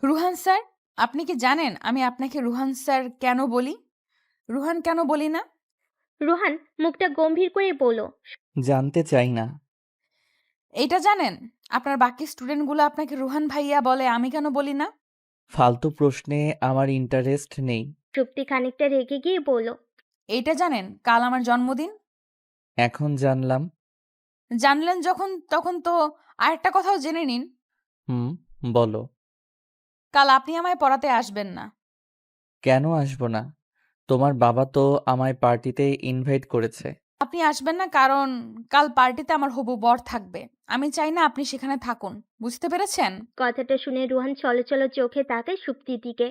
Ruhan sir, আপনি কি জানেন আমি আপনাকে রুহান স্যার কেন বলি? রুহান কেন বলি না? রোহান মুখটা গম্ভীর করে বলল। জানতে চাই না। এইটা জানেন আপনার বাকি স্টুডেন্টগুলো আপনাকে রুহান ভাইয়া বলে, আমি কেন বলি না? ফালতু প্রশ্নে আমার ইন্টারেস্ট নেই। সুপ্তি খানিকটা রেগে গিয়ে বলল। এইটা জানেন কাল আমার জন্মদিন? এখন জানলাম। জানলেন যখন তখন তো আরেকটা কথাও জেনে নিন। হুম, বলো। কাল আপনি আমায় পড়াতে আসবেন না। কেন আসবো না? তোমার বাবা তো আমায় পার্টিতে ইনভাইট করেছে। আপনি আসবেন না কারণ কাল পার্টিতে আমার হবু বর থাকবে। আমি চাই না আপনি সেখানে থাকুন। বুঝতে পেরেছেন? কথাটা শুনে রোহান ছলছল চোখে তাকায় সুপ্তির দিকে।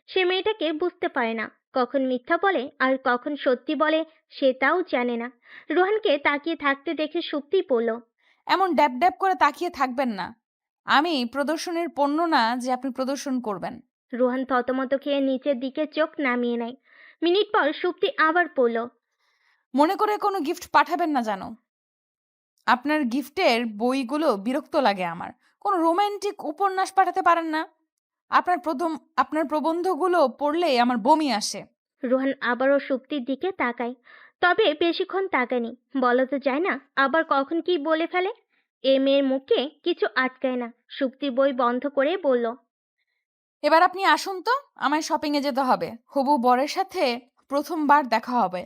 সে মেয়েটাকে বুঝতে পারে না, কখন মিথ্যা বলে আর কখন সত্যি বলে সে তাও জানে না। রোহানকে তাকিয়ে থাকতে দেখে সুপ্তি বলল। এমন ড্যাব ড্যাব করে তাকিয়ে থাকবেন না। আমি প্রদর্শনীর পণ্য না যে আপনি প্রদর্শন করবেন। রোহান থতমত খেয়ে নিচের দিকে চোখ নামিয়ে নেয়। মিনিট পর সুপ্তি আবার বলল। মনে করে কোনো গিফট পাঠাবেন না জানো। আপনার গিফটের বইগুলো বিরক্ত লাগে আমার। কোনো রোমান্টিক উপন্যাস পাঠাতে পারেন না? আপনার প্রবন্ধগুলো পড়লেই আমার বমি আসে। রোহান আবারও সুপ্তির দিকে তাকায়, তবে বেশিক্ষণ তাকায়নি। বলা তো যায় না আবার কখন কি বলে ফেলে। এ মেয়ের মুখে কিছু আটকায় না। সুপ্তি বই বন্ধ করে বলল। এবার আপনি আসুন তো, আমায় শপিংয়ে যেতে হবে। হবু বরের সাথে প্রথমবার দেখা হবে,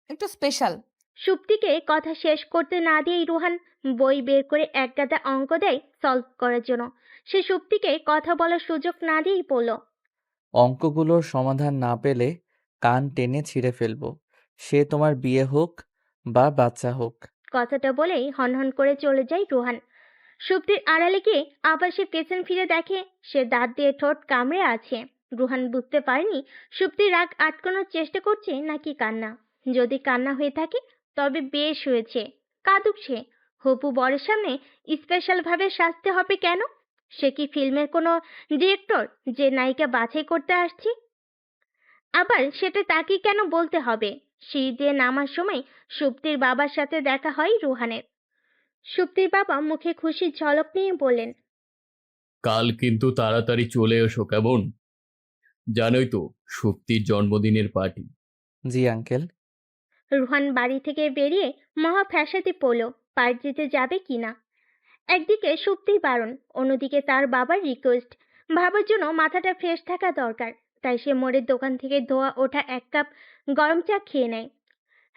একটু স্পেশাল। সুপ্তিকে কথা শেষ করতে না দিয়েই রোহান বই বের করে এক গাদা অঙ্ক দেয় সলভ করার জন্য। সে সুপ্তিকে কথা বলার সুযোগ না দিয়েই বলল। অঙ্কগুলোর সমাধান না পেলে কান টেনে ছিঁড়ে ফেলবো। সে তোমার বিয়ে হোক বা বাচ্চা হোক। কথাটা বলেই হনহন করে চলে যায় রোহান। সুপ্তির আড়ালে গিয়ে আবার সে পেছন ফিরে দেখে সে দাঁত দিয়ে ঠোঁট কামড়ে আছে। রুহান বুঝতে পারেনি সুপ্তি রাগ আটকানোর চেষ্টা করছে নাকি কান্না। যদি কান্না হয়ে থাকে তবে বেশ হয়েছে, কাঁদুক সে। হবু বরের সামনে স্পেশাল ভাবে সাজতে হবে কেন? সে কি ফিল্মের কোনো ডিরেক্টর যে নায়িকা বাছাই করতে আসছে? আবার সেটা তাকে কেন বলতে হবে? সিঁড়ি দিয়ে নামার সময় সুপ্তির বাবার সাথে দেখা হয় রুহানের। সুপ্তির বাবা মুখে খুশির ঝলক নিয়ে বলেন। কাল কিন্তু তাড়াতাড়ি চলে এসো কেমন? জানোই তো, শক্তির জন্মদিনের পার্টি। জি আঙ্কেল। রুহান বাড়ি থেকে বেরিয়ে মহা ফ্যাসাদে পড়ল পার্টিতে যাবে কিনা। একদিকে সুপ্তির বারণ, অন্যদিকে তার বাবার রিকোয়েস্ট। ভাবার জন্য মাথাটা ফ্রেশ থাকা দরকার। তাই সে মোড়ের দোকান থেকে ধোয়া ওঠা এক কাপ গরম চা খেয়ে নেয়।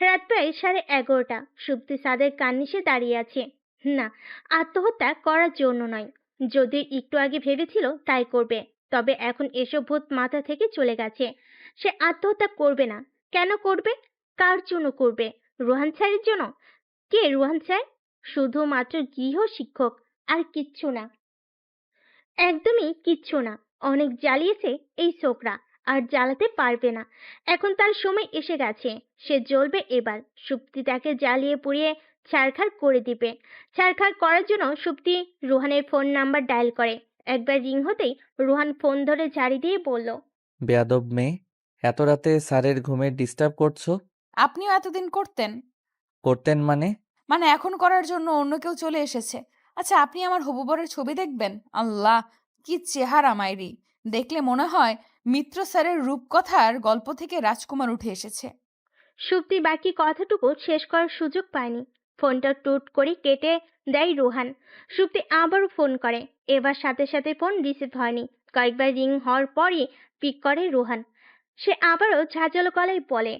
রাত প্রায় 11:30। সুপ্তি সাদের কার্নিশে দাঁড়িয়ে আছে। না, আত্মহত্যা করার জন্য নয়। যদি একটু আগে ভেবেছিল তাই করবে, তবে এখন এসব ভূত মাথা থেকে চলে গেছে। সে আত্মহত্যা করবে না। কেন করবে? কার জন্য করবে? রোহান স্যারের জন্য। কে রোহান স্যার? শুধুমাত্র গৃহ শিক্ষক, আর কিচ্ছু না। একদমই কিচ্ছু না। অনেক জ্বালিয়েছে এই ছোকরা, আর জ্বালাতে পারবে না। এখন তার সময় এসে গেছে। সে জ্বলবে এবার। সুপ্তি তাকে জ্বালিয়ে পুড়িয়ে ছারখার করে দিবে। ছারখার করার জন্য সুপ্তি রুহানের ফোন নাম্বার ডায়াল করে। একবার রিং হতেই রুহান ফোন ধরে ঝাড়ি দিয়ে বলল। বেয়াদব মেয়ে, এত রাতে স্যারের ঘুমে ডিস্টার্ব করছো? আপনিও এতদিন করতেন? করতেন মানে? মানে এখন করার জন্য অন্য কেউ চলে এসেছে। আচ্ছা, আপনি আমার হবু বরের ছবি দেখবেন? আল্লাহ, কি চেহারা মাইরি! দেখলে মনে হয় মিত্র স্যারের রূপকথার গল্প থেকে রাজকুমার উঠে এসেছে। সুপ্তি বাকি কথাটুকু শেষ করার সুযোগ পায়নি। ফোনটা টুট করে কেটে দেয় রোহান। সুপ্তি আবারও ফোন করে। এবার সাথে সাথে ফোন রিসিভ হয়নি। কয়েকবার রিং হওয়ার পরই পিক করে রোহান। সে আবারও ঝাঁঝালো গলায় বলে।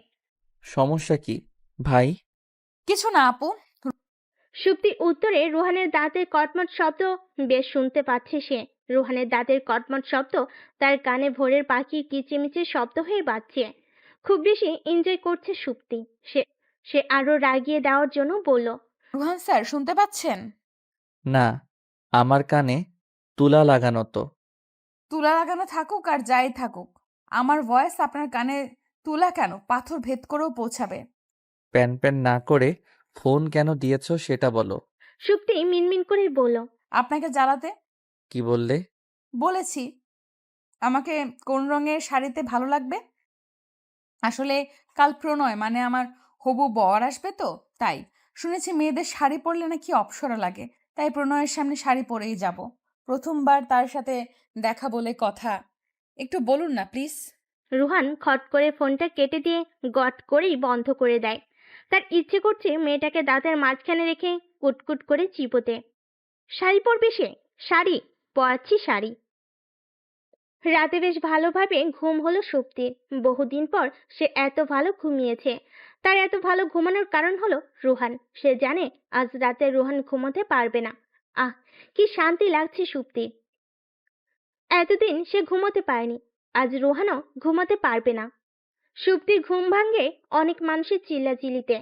সমস্যা কি ভাই? কিছু না আপু। সুপ্তি উত্তরে রোহানের দাঁতের কটমট শব্দ বেশ শুনতে পাচ্ছে সে। রোহানের দাঁতের কটমট শব্দ তার কানে ভোরের পাখির কিচিমিচির শব্দ হয়ে বাজছে। খুব বেশি এনজয় করছে সুপ্তি। সে সে আরো রাগিয়ে দেওয়ার জন্য বলল। রুহান স্যার, শুনতে পাচ্ছেন? না, আমার কানে তুলা লাগানো তো। তুলা লাগানো থাকুক আর যাই থাকুক, আমার ভয়েস আপনার কানে তুলা কেন, পাথর ভেদ করেও পৌঁছাবে। প্যান প্যান না করে ফোন কেন দিয়েছো সেটা বলো। সুপ্তি মিনমিন করে বলল। আপনাকে জ্বালাতে। কি বললে? বলেছি আমাকে কোন রঙের শাড়িতে ভালো লাগবে। আসলে কাল প্রণয় মানে আমার হবু বর আসবে তো, তাই শুনেছি মেয়েদের শাড়ি পরলে নাকি অপ্সরা লাগে। তাই প্রণয়ের সামনে শাড়ি পরেই যাব। প্রথমবার তার সাথে দেখা বলে কথা। একটু বলুন না প্লিজ। রুহান খট করে ফোনটা কেটে দিয়ে গট করেই বন্ধ করে দেয়। তার ইচ্ছে করছে মেয়েটাকে দাঁতের মাঝখানে রেখে কুটকুট করে চিবোতে। শাড়ি পরবে সে? শাড়ি পরাচ্ছি শাড়ি। রাতে বেশ ভালোভাবে ঘুম হলো সুপ্তির। বহুদিন পর সে এত ভালো ঘুমিয়েছে। তার এত ভালো ঘুমানোর কারণ হলো রুহান। সে জানে আজ রাতে রুহান ঘুমোতে পারবে না। আহ, কি শান্তি লাগছে সুপ্তির। এতদিন সে ঘুমোতে পারেনি, আজ রুহানও ঘুমাতে পারবে না। সুপ্তির ঘুম ভাঙে অনেক মানুষের চিল্লাচিল্লিতে।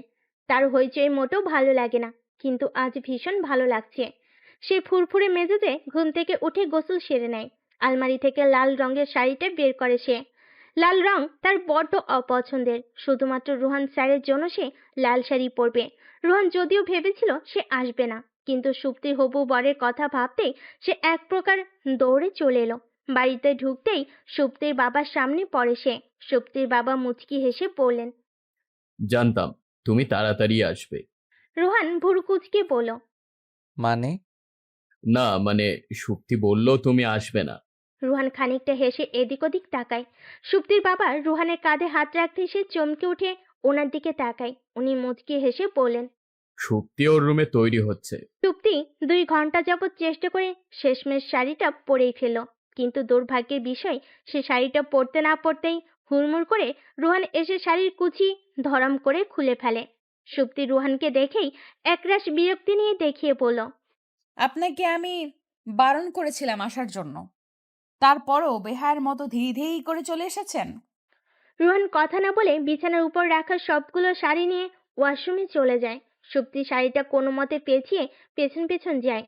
তার হইচই মোটেও ভালো লাগে না, কিন্তু আজ ভীষণ ভালো লাগছে। সে ফুরফুরে মেজাজে ঘুম থেকে উঠে গোসল সেরে নেয়। আলমারি থেকে লাল রঙের শাড়িটা বের করে সে। লাল রং তার বড্ড অপছন্দের। শুধুমাত্র রুহান স্যারের জন্য সে লাল শাড়ি পরবে। রুহান যদিও ভেবেছিল সে আসবে না, কিন্তু সুপ্তির হবু বরের কথা ভাবতেই সে এক প্রকার দৌড়ে চলে এলো। বাড়িতে ঢুকতেই সুপ্তির বাবার সামনে পড়ে সে। সুপ্তির বাবা মুচকি হেসে বললেন। জানতাম তুমি তাড়াতাড়ি আসবে। রুহান ভুরু কুঁচকে বলল। মানে? না মানে, শুক্তি বলল তুমি আসবে না। রুহান খানিকটা হেসে এদিক ওদিক তাকায়। সুপ্তির বাবা রুহানের কাঁধে হাত রাখতে সে চমকে উঠে ওনার দিকে তাকায়। উনি মুচকি হেসে বললেন। শুক্তি ওর রুমে তৈরি হচ্ছে। সুপ্তি 2 ঘন্টা যাবৎ চেষ্টা করে শেষমেশ শাড়িটা পরেই ফেলল, কিন্তু দুর্ভাগ্যের বিষয় সে শাড়িটা পরতে না পরতেই হুড়মুড় করে রুহান এসে শাড়ির কুচি ধরাম করে খুলে ফেলে। সুপ্তি রুহানকে দেখেই একরাশ বিরক্তি নিয়ে দেখিয়ে বলল। আপনাকে আমি বারণ করেছিলাম আসার জন্য, তারপরও বেহায়ার মতো ধীরে ধীরে করে চলে এসেছেন। রুহান কথা না বলে বিছানার উপর রাখা সবগুলো শাড়ি নিয়ে ওয়াশরুমে চলে যায়। সুপ্তি শাড়িটা কোনো মতে পেঁচিয়ে পেছন পেছন যায়,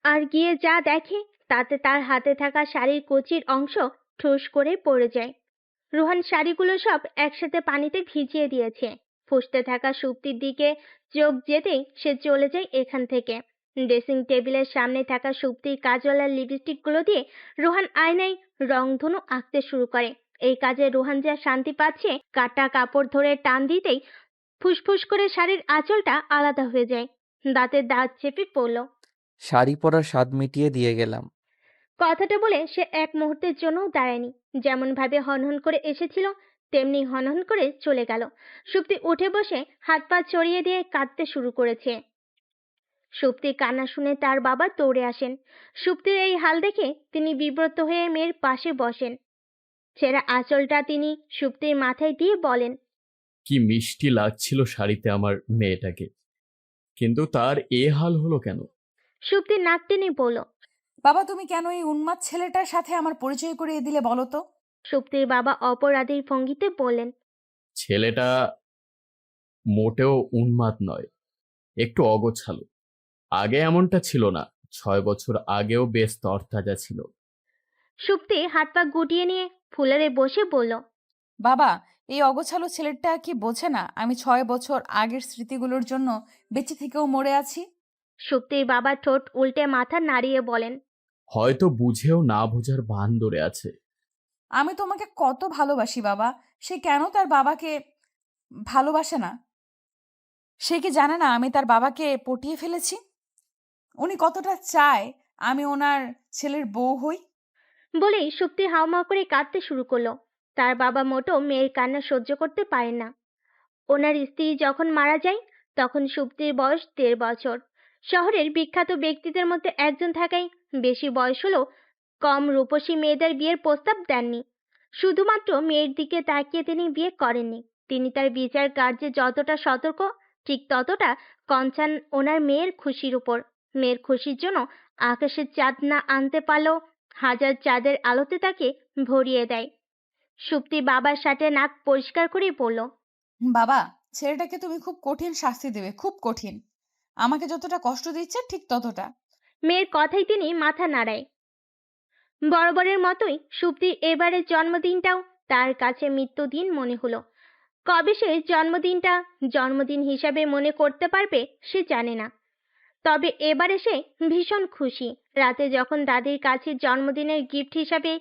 আর গিয়ে যা দেখে তাতে তার হাতে থাকা শাড়ির কুচির অংশ ঠুস করে পড়ে যায়। রুহান শাড়িগুলো সব একসাথে পানিতে ভিজিয়ে দিয়েছে। ফুঁসতে থাকা সুপ্তির দিকে চোখ যেতেই সে চলে যায় এখান থেকে। ড্রেসিং টেবিলের সামনে থাকা সুপ্তির কাজল আর লিপস্টিকগুলো দিয়ে রুহান আয়নায় রংধনু আঁকতে শুরু করে। এই কাজে রুহান যা শান্তি পাচ্ছে, কাটা কাপড় ধরে টান দিতেই ফুসফুস করে শাড়ির আঁচলটা আলাদা হয়ে যায়। দাঁতের দাঁত চেপে পড়ল। শাড়ি পরার স্বাদ মিটিয়ে দিয়ে গেলাম। কথাটা বলে সে এক মুহূর্তের জন্যও দাঁড়ায়নি। যেমন ভাবে হনহন করে এসেছিল তেমনি হনহন করে চলে গেল। সুপ্তি উঠে বসে হাত পা চড়িয়ে দিয়ে কাঁদতে শুরু করেছে। সুপ্তির কান্না শুনে তার বাবা দৌড়ে আসেন। সুপ্তির এই হাল দেখে তিনি বিব্রত হয়ে মেয়ের পাশে বসেন। ছেঁড়া আঁচলটা তিনি সুপ্তির মাথায় দিয়ে বলেন। কি মিষ্টি লাগছিল শাড়িতে আমার মেয়েটাকে, কিন্তু তার এ হাল হলো কেন? সুপ্তি নাক টেনে বলল। বাবা, তুমি কেন এই উন্মাদ ছেলেটার সাথে আমার পরিচয় করিয়ে দিলে বলো তো? সুপ্তির বাবা অপরাধীর ভঙ্গিতে বললেন। ছেলেটা মোটেও উন্মাদ নয়, একটু অগোছালো। আগে এমনটা ছিল না, 6 বছর আগেও বেশ তরতাজা ছিল। সুপ্তি হাত পা গুটিয়ে নিয়ে ফুলারে বসে বলল। বাবা, এই অগোছালো ছেলেটা কি বোঝে না আমি 6 বছর আগের স্মৃতিগুলোর জন্য বেঁচে থেকেও মরে আছি? সুপ্তির বাবা ঠোঁট উল্টে মাথা নাড়িয়ে বলেন। হয়তো বুঝেও না বোঝার ভান ধরে আছে। আমি তোমাকে কত ভালোবাসি বাবা, সে কেন তার বাবাকে ভালোবাসে না? সে কি জানে না আমি তার বাবাকে পটিয়ে ফেলেছি? উনি কতটা চায় আমি ওনার ছেলের বউ হই। বলেই সুপ্তি হাউমাউ করে কাঁদতে শুরু করলো। তার বাবা মোটেও মেয়ের কান্না সহ্য করতে পারেন না। ওনার স্ত্রী যখন মারা যায় তখন সুপ্তির বয়স 1.5 বছর। শহরের বিখ্যাত ব্যক্তিদের মধ্যে একজন থাকায় বেশি বয়স হলেও কম রূপসী মেয়েদের বিয়ের প্রস্তাব দেননি। শুধুমাত্র মেয়ের দিকে তাকিয়ে তিনি বিয়ে করেননি। তিনি তার বিচার কার্যে যতটা সতর্ক, ঠিক ততটা কনসার্ন ওনার মেয়ের খুশির উপর। মেয়ের খুশির জন্য আকাশের চাঁদ না আনতে পারলেও হাজার চাঁদের আলোতে তাকে ভরিয়ে দেয়। সুপ্তি বাবার সাথে নাক পরিষ্কার করে বলল। বাবা, ছেলেটাকে তুমি খুব কঠিন শাস্তি দেবে, খুব কঠিন। আমাকে যতটা কষ্ট দিচ্ছে ঠিক ততটা। মেয়ের কথাই তিনি মাথা নাড়ায়। বরাবরের মতোই সুপ্তির এবারের জন্মদিনটাও তার কাছে মৃত্যুদিন মনে হলো। কবে সে জন্মদিনটা জন্মদিন হিসাবে মনে করতে পারবে সে জানে না। তবে এবারে সে ভীষণ খুশি। রাতে যখন দাদির কাছে জন্মদিনের গিফট হিসাবে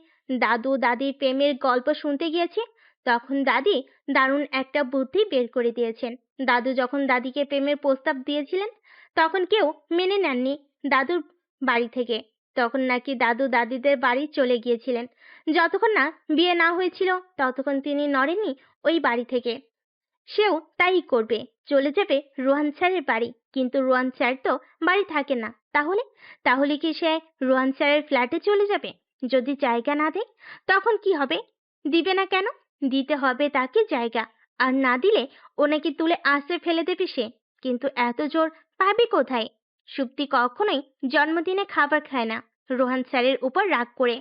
দাদু দাদির প্রেমের গল্প শুনতে গিয়েছে, তখন দাদি দারুণ একটা বুদ্ধি বের করে দিয়েছেন। দাদু যখন দাদিকে প্রেমের প্রস্তাব দিয়েছিলেন তখন কেউ মেনে নেননি দাদুর বাড়ি থেকে। তখন নাকি দাদু দাদিদের বাড়ি চলে গিয়েছিলেন। যতক্ষণ না বিয়ে না হয়েছিল ততক্ষণ তিনি নড়েননি ওই বাড়ি থেকে। সেও তাই করবে, চলে যাবে রোহান স্যারের বাড়ি। কিন্তু রোহান স্যার তো বাড়ি থাকে না। তাহলে তাহলে কি সে রোহান স্যারের ফ্ল্যাটে চলে যাবে? যদি জায়গা না দেয় তখন কি হবে? দিবে না কেন? দিতে হবে তাকে জায়গা। আর না দিলে ওনাকে তুলে আশ্রয় ফেলে দেবে সে। কিন্তু এত জোর পাবে কোথায়? সুপ্তি কখনোই জন্মদিনে খাবার খায় না রোহান স্যারের উপর রাগ করে।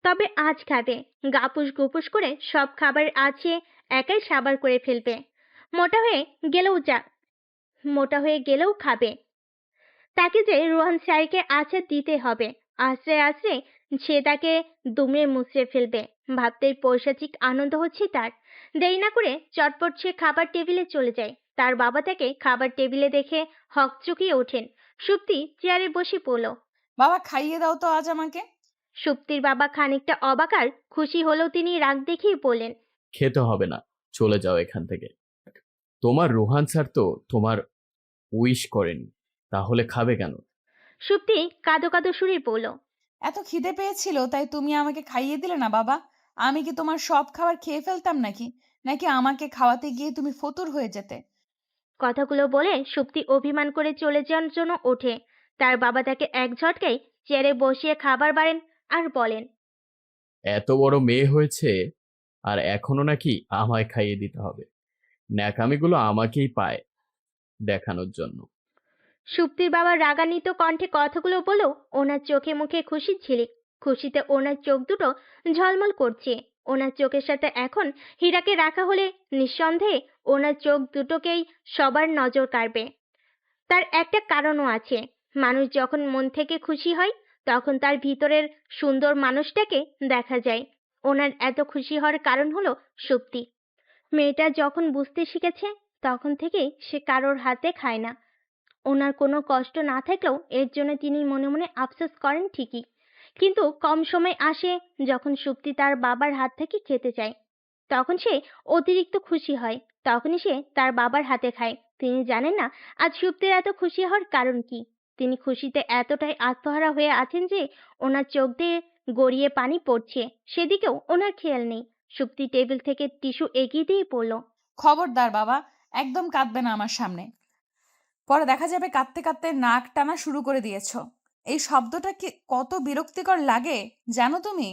তবে আজ খাবে। গাপুস গুপুস করে সব খাবার আছে একাই সাবার করে ফেলবে। মোটা হয়ে গেলেও যা মোটা হয়ে গেলেও খাবে। তাকে যে রোহান স্যারকে আছাড় দিতে হবে। আস্তে আস্তে সে তাকে দুমড়ে মুচড়ে ফেলবে। ভাবতেই পৈশাচিক আনন্দ হচ্ছে তার। দেরি না করে চটপট সে খাবার টেবিলে চলে যায়। তার বাবা তাকে খাবার টেবিলে দেখে হকচকিয়ে ওঠেন। সুপ্তি চেয়ারে বসে পড়ল। বাবা, খাইয়ে দাও তো আজ আমাকে। সুপ্তির বাবা খানিকটা অবাক আর খুশি হলেও তিনি রাগ দেখিয়ে বললেন, খেতে হবে না, চলে যাও এখান থেকে। তোমার রোহান স্যার তো তোমার উইশ করেনি, তাহলে খাবে কেন? সুপ্তি কাঁদো কাঁদো সুরে বলল, এত খিদে পেয়েছিল তাই তুমি আমাকে খাইয়ে দিলে না বাবা? আমি কি তোমার সব খাবার খেয়ে ফেলতাম নাকি? নাকি আমাকে খাওয়াতে গিয়ে তুমি ফতুর হয়ে যেতে? কথাগুলো বলে সুপ্তি অভিমান করে চলে যাওয়ার জন্য ওঠে। তার বাবা তাকে এক ঝটকায় চেয়ারে বসিয়ে খাবার বাড়েন আর বলেন, এত বড় মেয়ে হয়েছে আর এখনো নাকি আমায় খাইয়ে দিতে হবে। ন্যাকামিগুলো আমাকেই পায় দেখানোর জন্য। সুপ্তির বাবা রাগান্বিত কণ্ঠে কথাগুলো বলো, ওনার চোখে মুখে খুশির ঝিলিক। খুশিতে ওনার চোখ দুটো ঝলমল করছে। ওনার চোখের সাথে এখন হীরাকে রাখা হলে নিঃসন্দেহে ওনার চোখ দুটোকেই সবার নজর কাড়বে। তার একটা কারণও আছে। মানুষ যখন মন থেকে খুশি হয় তখন তার ভিতরের সুন্দর মানুষটাকে দেখা যায়। ওনার এত খুশি হওয়ার কারণ হলো সুপ্তি। মেয়েটা যখন বুঝতে শিখেছে তখন থেকেই সে কারোর হাতে খায় না। ওনার কোনো কষ্ট না থাকলেও এর জন্য তিনি মনে মনে আফসোস করেন ঠিকই। কিন্তু কম সময় আসে যখন সুপ্তি তার বাবার হাত থেকে খেতে চায়। তখন সে অতিরিক্ত খুশি হয়। তখনই সে তার বাবার হাতে খায়। তিনি জানেন না আজ সুপ্তির এত খুশি হওয়ার কারণ কি। তিনি খুশিতে এতটাই আত্মহারা হয়ে আছেন যে ওনার চোখ দিয়ে গড়িয়ে পানি পড়ছে। সেদিকেও ওনার খেয়াল নেই। সুপ্তি টেবিল থেকে টিস্যু এগিয়ে দিয়ে পড়ল, খবরদার বাবা, একদম কাঁদবে না আমার সামনে। পরে দেখা যাবে কাঁদতে কাঁদতে নাক টানা শুরু করে দিয়েছো। এই শব্দটা কি কত বিরক্তিকর লাগে জানো তুমি?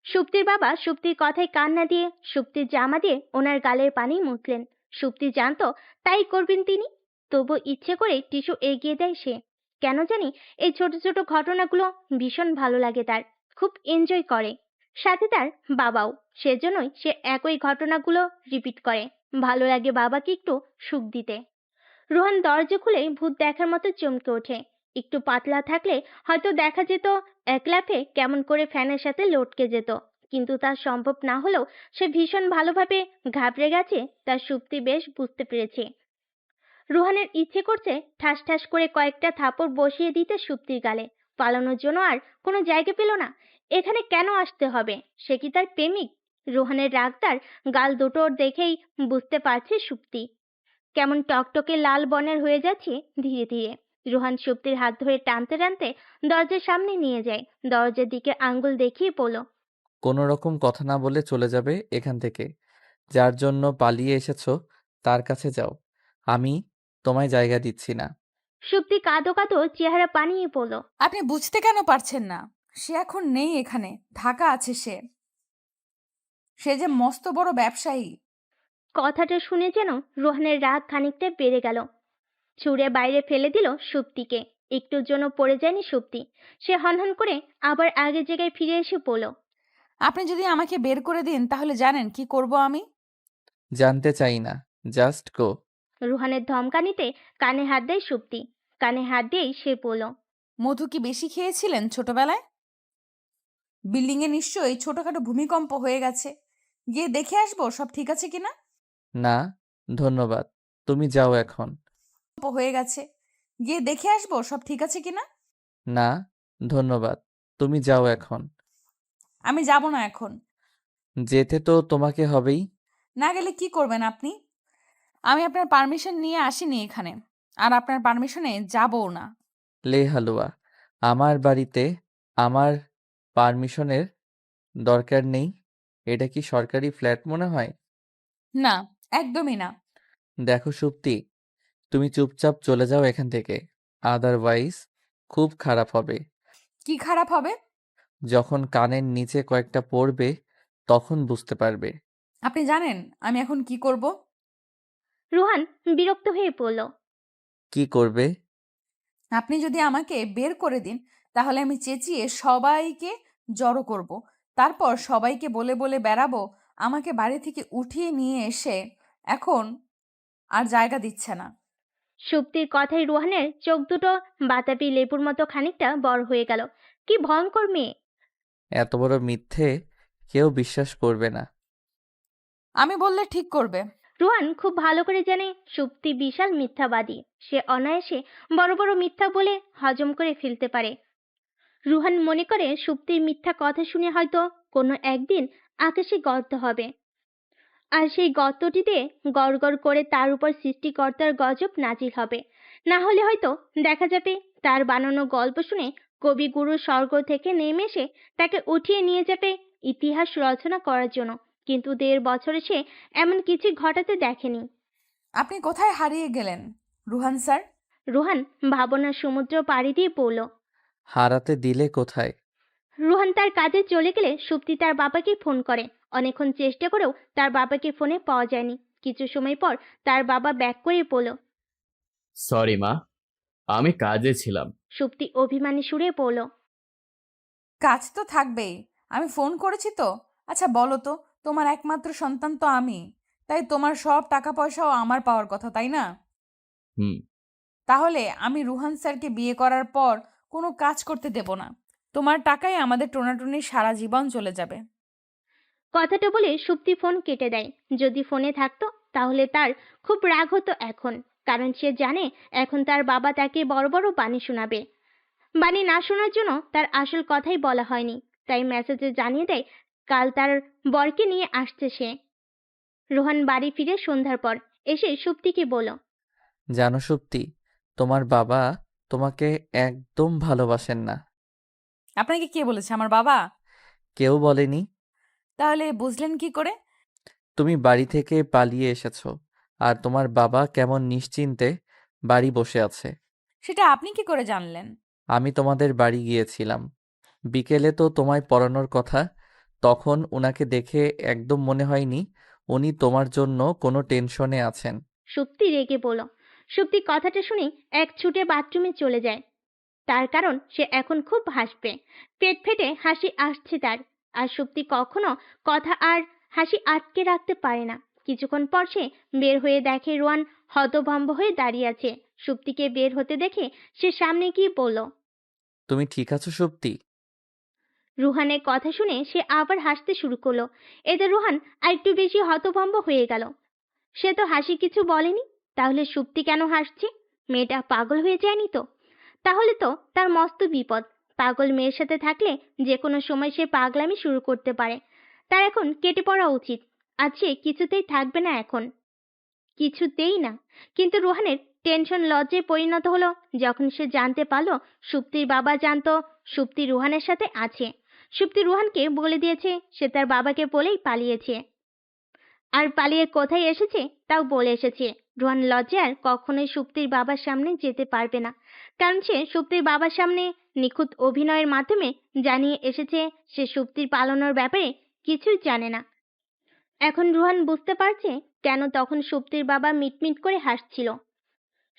সুপ্তির বাবা সুপ্তির কথায় কান না দিয়ে সুপ্তির জামা দিয়ে ওনার গালের পানি মুছলেন। সুপ্তি জানতো তাই করবেন তিনি, তবু ইচ্ছে করে টিস্যু এগিয়ে দেয় সে। কেন জানি এই ছোট ছোট ঘটনাগুলো ভীষণ ভালো লাগে তার, খুব এনজয় করে। সাথে তার বাবাও, সেজন্যই সে একই ঘটনাগুলো রিপিট করে। ভালো লাগে বাবাকে একটু সুখ দিতে। রোহান দরজা খুলে ভূত দেখার মতো চমকে ওঠে। একটু পাতলা থাকলে হয়তো দেখা যেত এক লাফে কেমন করে ফ্যানের সাথে লটকে যেত। কিন্তু তা সম্ভব না হলেও সে ভীষণ ভালোভাবে ঘাবড়ে গেছে তা সুপ্তি বেশ বুঝতে পেরেছে। রোহানের ইচ্ছে করছে ঠাস ঠাস করে কয়েকটা থাপড় বসিয়ে দিতে সুপ্তির গালে। পালানোর জন্য আর কোনো জায়গা পেল না। এখানে কেন আসতে হবে? সে কি তার প্রেমিক? রোহানের রাগ তার গাল দুটোর দেখেই বুঝতে পারছে সুপ্তি কেমন টকটকে লাল বর্ণের হয়ে যাচ্ছে ধীরে ধীরে। রোহান সুপ্তির হাত ধরে টানতে টানতে দরজার সামনে নিয়ে যায়। দরজার দিকে আঙ্গুল দেখিয়ে বলল, কোনো রকম কথা না বলে চলে যাবে এখান থেকে। যার জন্য পালিয়ে এসেছো তার কাছে যাও। আমি তোমায় জায়গা দিচ্ছি না। সুপ্তি কাঁদো কাঁদো চেহারা পানিয়ে বলল, আপনি বুঝতে কেন পারছেন না? সে এখন নেই এখানে, ঢাকা আছে সে। সে যে মস্ত বড় ব্যবসায়ী। কথাটা শুনে যেন রোহানের রাগ খানিকটা বেড়ে গেল। ছুঁড়ে বাইরে ফেলে দিল সুপ্তিকে। একটুর জন্য পড়ে যায়নি সুপ্তি। সে হনহন করে আবার আগের জায়গায় ফিরে এসে বলল, আপনি যদি আমাকে বের করে দিন তাহলে জানেন কি করব আমি? জানতে চাই না, জাস্ট গো। রোহানের ধমকানিতে কানে হাত দেয় সুপ্তি। কানে হাত দিয়েই সে বলল, মধু কি বেশি খেয়েছিলেন ছোটবেলায়? বিল্ডিং এ নিশ্চয়ই ছোটখাটো ভূমিকম্প হয়ে গেছে। গিয়ে দেখে আসবো সব ঠিক আছে কিনা। না, ধন্যবাদ। তুমি যাও এখন। হয়ে গেছে, গিয়ে দেখে আসবো সব ঠিক আছে কিনা। না, ধন্যবাদ। তুমি যাও এখন। আমি যাব না এখন। যেতে তো তোমাকে হবেই। না গেলে কি করবেন আপনি? আমি আপনার পারমিশন নিয়ে আসিনি এখানে, আর আপনার পারমিশনে যাবও না। লে হালুয়া, আমার বাড়িতে আমার পারমিশনের দরকার নেই। এটা কি সরকারি ফ্ল্যাট মনে হয়? না, একদমই না। দেখো সুপ্তি, তুমি চুপচাপ চলে যাও এখান থেকে। আদারওয়াইজ খুব খারাপ হবে। কি খারাপ হবে? যখন কানের নিচে কয়েকটা পড়বে তখন বুঝতে পারবে। আপনি জানেন আমি এখন কি করব? রুহান বিরক্ত হয়ে পড়ল। কি করবে? আপনি যদি আমাকে বের করে দিন তাহলে আমি চেঁচিয়ে সবাইকে জড়ো করব। তারপর সবাইকে বলে বলে বেড়াবো আমাকে বাড়ি থেকে উঠিয়ে নিয়ে এসে এখন আর জায়গা দিচ্ছে না। সুপ্তির কথায় রুহানের চোখ দুটো বাতাবি লেবুর মতো খানিকটা বড় হয়ে গেল। কি ভয়ঙ্কর মেয়ে! এত বড় মিথ্যে কেউ বিশ্বাস করবে না। আমি বললে ঠিক করবে। রুহান খুব ভালো করে জানে সুপ্তি বিশাল মিথ্যাবাদী। সে অনায়াসে বড় বড় মিথ্যা বলে হজম করে ফেলতে পারে। রুহান মনে করে সুপ্তির মিথ্যা কথা শুনে হয়তো কোনো একদিন আকাশে গর্ত হবে, আর সেই গর্তটিতে গড় করে তার উপর সৃষ্টিকর্তার গজব নাজিল হবে। না হলে হয়তো দেখা যাবে তার বানানো গল্প শুনে কবিগুরু স্বর্গ থেকে নেমে এসে তাকে উঠিয়ে নিয়ে যাবে ইতিহাস রচনা করার জন্য। কিন্তু ১.৫ বছরে সে এমন কিছু ঘটাতে দেখেনি। আপনি কোথায় হারিয়ে গেলেন রুহান স্যার? রুহান ভাবনার সমুদ্র পাড়ি দিয়ে পড়ল। হারাতে দিলে কোথায়? রুহান তার কাজে চলে গেলে সুপ্তি তার বাবাকে ফোন করে। অনেকক্ষণ চেষ্টা করেও তার বাবাকে ফোনে পাওয়া যায়নি। কিছু সময় পর তার বাবা ব্যাক করে পড়ল। সরি মা, আমি কাজে ছিলাম। সুপ্তি অভিমানী সুরে পড়ল। কাজ তো থাকবেই। আমি ফোন করেছি তো। আচ্ছা বলো তো, তোমার একমাত্র সন্তান তো আমি, তাই তোমার সব টাকা পয়সাও আমার পাওয়ার কথা, তাই না? হুম। তাহলে আমি রুহান স্যারকে বিয়ে করার পর কোনো কাজ করতে দেব না। তোমার টাকায় আমাদের টোনাটুনি সারা জীবন চলে যাবে। কথাটা বলে সুপ্তি ফোন কেটে দেয়। যদি ফোনে থাকতো তাহলে তার খুব রাগ হতো এখন, কারণ সে জানে এখন তার বাবা তাকে বড় বড় বাণী শোনাবে। বাণী না শোনার জন্য তার আসল কথাই বলা হয়নি, তাই মেসেজে জানিয়ে দেয় কাল তার বরকে নিয়ে আসছে সে। রোহান বাড়ি ফিরে সন্ধ্যার পর এসে সুপ্তিকে বলল। জানো সুপ্তি, তোমার বাবা তোমাকে একদম ভালোবাসেন না। আপনাকে কে বলেছে আমার বাবা? কেউ বলেনি। তাহলে বুঝলেন কি করে? তুমি বাড়ি থেকে পালিয়ে এসেছো আর তোমার বাবা কেমন নিশ্চিন্তে বাড়ি বসে আছে। সেটা আপনি কি করে জানলেন? আমি তোমাদের বাড়ি গিয়েছিলাম বিকেলে, তো তোমায় পড়ানোর কথা। তখন উনাকে দেখে একদম মনে হয়নি উনি তোমার জন্য কোনো টেনশনে আছেন। সুপ্তি রেগে বলল। সুপ্তি কথাটা শুনে এক ছুটে বাথরুমে চলে যায়। তার কারণ সে এখন খুব হাসবে। পেট ফেটে হাসি আসছে তার। আর সুপ্তি কখনো কথা আর হাসি আটকে রাখতে পারে না। কিছুক্ষণ পর সে বের হয়ে দেখে রোয়ান হতভম্ব হয়ে দাঁড়িয়ে আছে। সুপ্তিকে বের হতে দেখে সে সামনে গিয়ে বলল। তুমি ঠিক আছো সুপ্তি? রুহানের কথা শুনে সে আবার হাসতে শুরু করলো। এতে রুহান আরেকটু বেশি হতভম্ব হয়ে গেল। সে তো হাসি কিছু বলেনি, তাহলে সুপ্তি কেন হাসছে? মেয়েটা পাগল হয়ে যায়নি তো? তাহলে তো তার মস্ত বিপদ। পাগল মেয়ের সাথে থাকলে যে কোনো সময় সে পাগলামি শুরু করতে পারে। তার এখন কেটে পড়া উচিত। আজ সে কিছুতেই থাকবে না এখন, কিছুতেই না। কিন্তু রুহানের টেনশন লজ্জায় পরিণত হলো যখন সে জানতে পারলো সুপ্তির বাবা জানতো সুপ্তি রুহানের সাথে আছে। সুপ্তি রুহানকে বলে দিয়েছে সে তার বাবাকে বলেই পালিয়েছে, আর পালিয়ে কোথায় এসেছে তাও বলে এসেছে। রোহান লজ্জায় আর কখনোই সুপ্তির বাবার সামনে যেতে পারবে না, কারণ সে সুপ্তির বাবার সামনে নিখুঁত অভিনয়ের মাধ্যমে জানিয়ে এসেছে সে সুপ্তির পালানোর ব্যাপারে কিছুই জানে না। এখন রোহান বুঝতে পারছে কেন তখন সুপ্তির বাবা মিটমিট করে হাসছিল।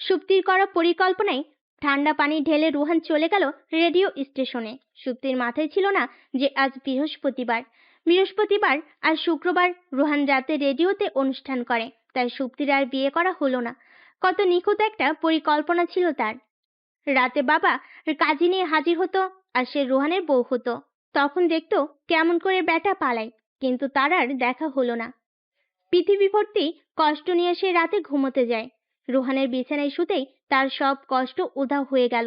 সুপ্তির করা পরিকল্পনায় ঠান্ডা পানি ঢেলে রুহান চলে গেল রেডিও স্টেশনে। সুপ্তির মাথায় ছিল না যে আজ বৃহস্পতিবার। বৃহস্পতিবার আর শুক্রবার রুহান রাতে রেডিওতে অনুষ্ঠান করে, তাই সুপ্তির আর বিয়ে করা হলো না। কত নিখুঁত একটা পরিকল্পনা ছিল তার। রাতে বাবা কাজী নিয়ে হাজির হতো আর সে রুহানের বউ হতো। তখন দেখতো কেমন করে ব্যাটা পালায়, কিন্তু তার আর দেখা হলো না। পৃথিবী ভর্তি কষ্ট নিয়ে সে রাতে ঘুমোতে যায়। রুহানের বিছানায় শুতেই তার সব কষ্ট উধাও হয়ে গেল।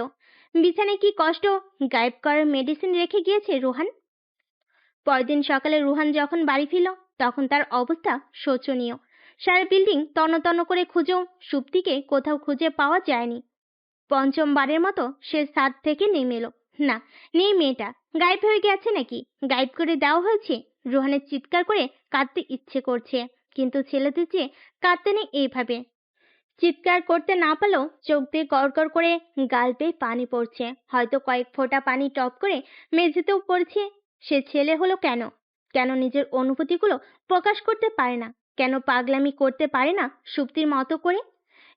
বিছানায় কি কষ্ট গায়েব করার মেডিসিন রেখে গিয়েছে রুহান। পরদিন সকালে রুহান যখন বাড়ি ফিরল তখন তার অবস্থা শোচনীয়। সারা বিল্ডিং তন্ন করে খুঁজেও সুপ্তিকে কোথাও খুঁজে পাওয়া যায়নি। পঞ্চমবারের মতো সে ছাদ থেকে নেমে এলো। না, নেই মেয়েটা। গায়েব হয়ে গেছে নাকি? গায়েব করে দেওয়া হয়েছে? রুহানের চিৎকার করে কাঁদতে ইচ্ছে করছে, কিন্তু ছেলেদের যে কাঁদতে নেই এইভাবে। চিৎকার করতে না পারলেও চোখ দিয়ে গড়গড় করে গাল বেয়ে পানি পড়ছে, হয়তো কয়েক ফোঁটা পানি টপ করে মেঝেতেও পড়ছে। সে ছেলে হলো কেন? কেন নিজের অনুভূতিগুলো প্রকাশ করতে পারে না? কেন পাগলামি করতে পারে না সুপ্তির মতো করে?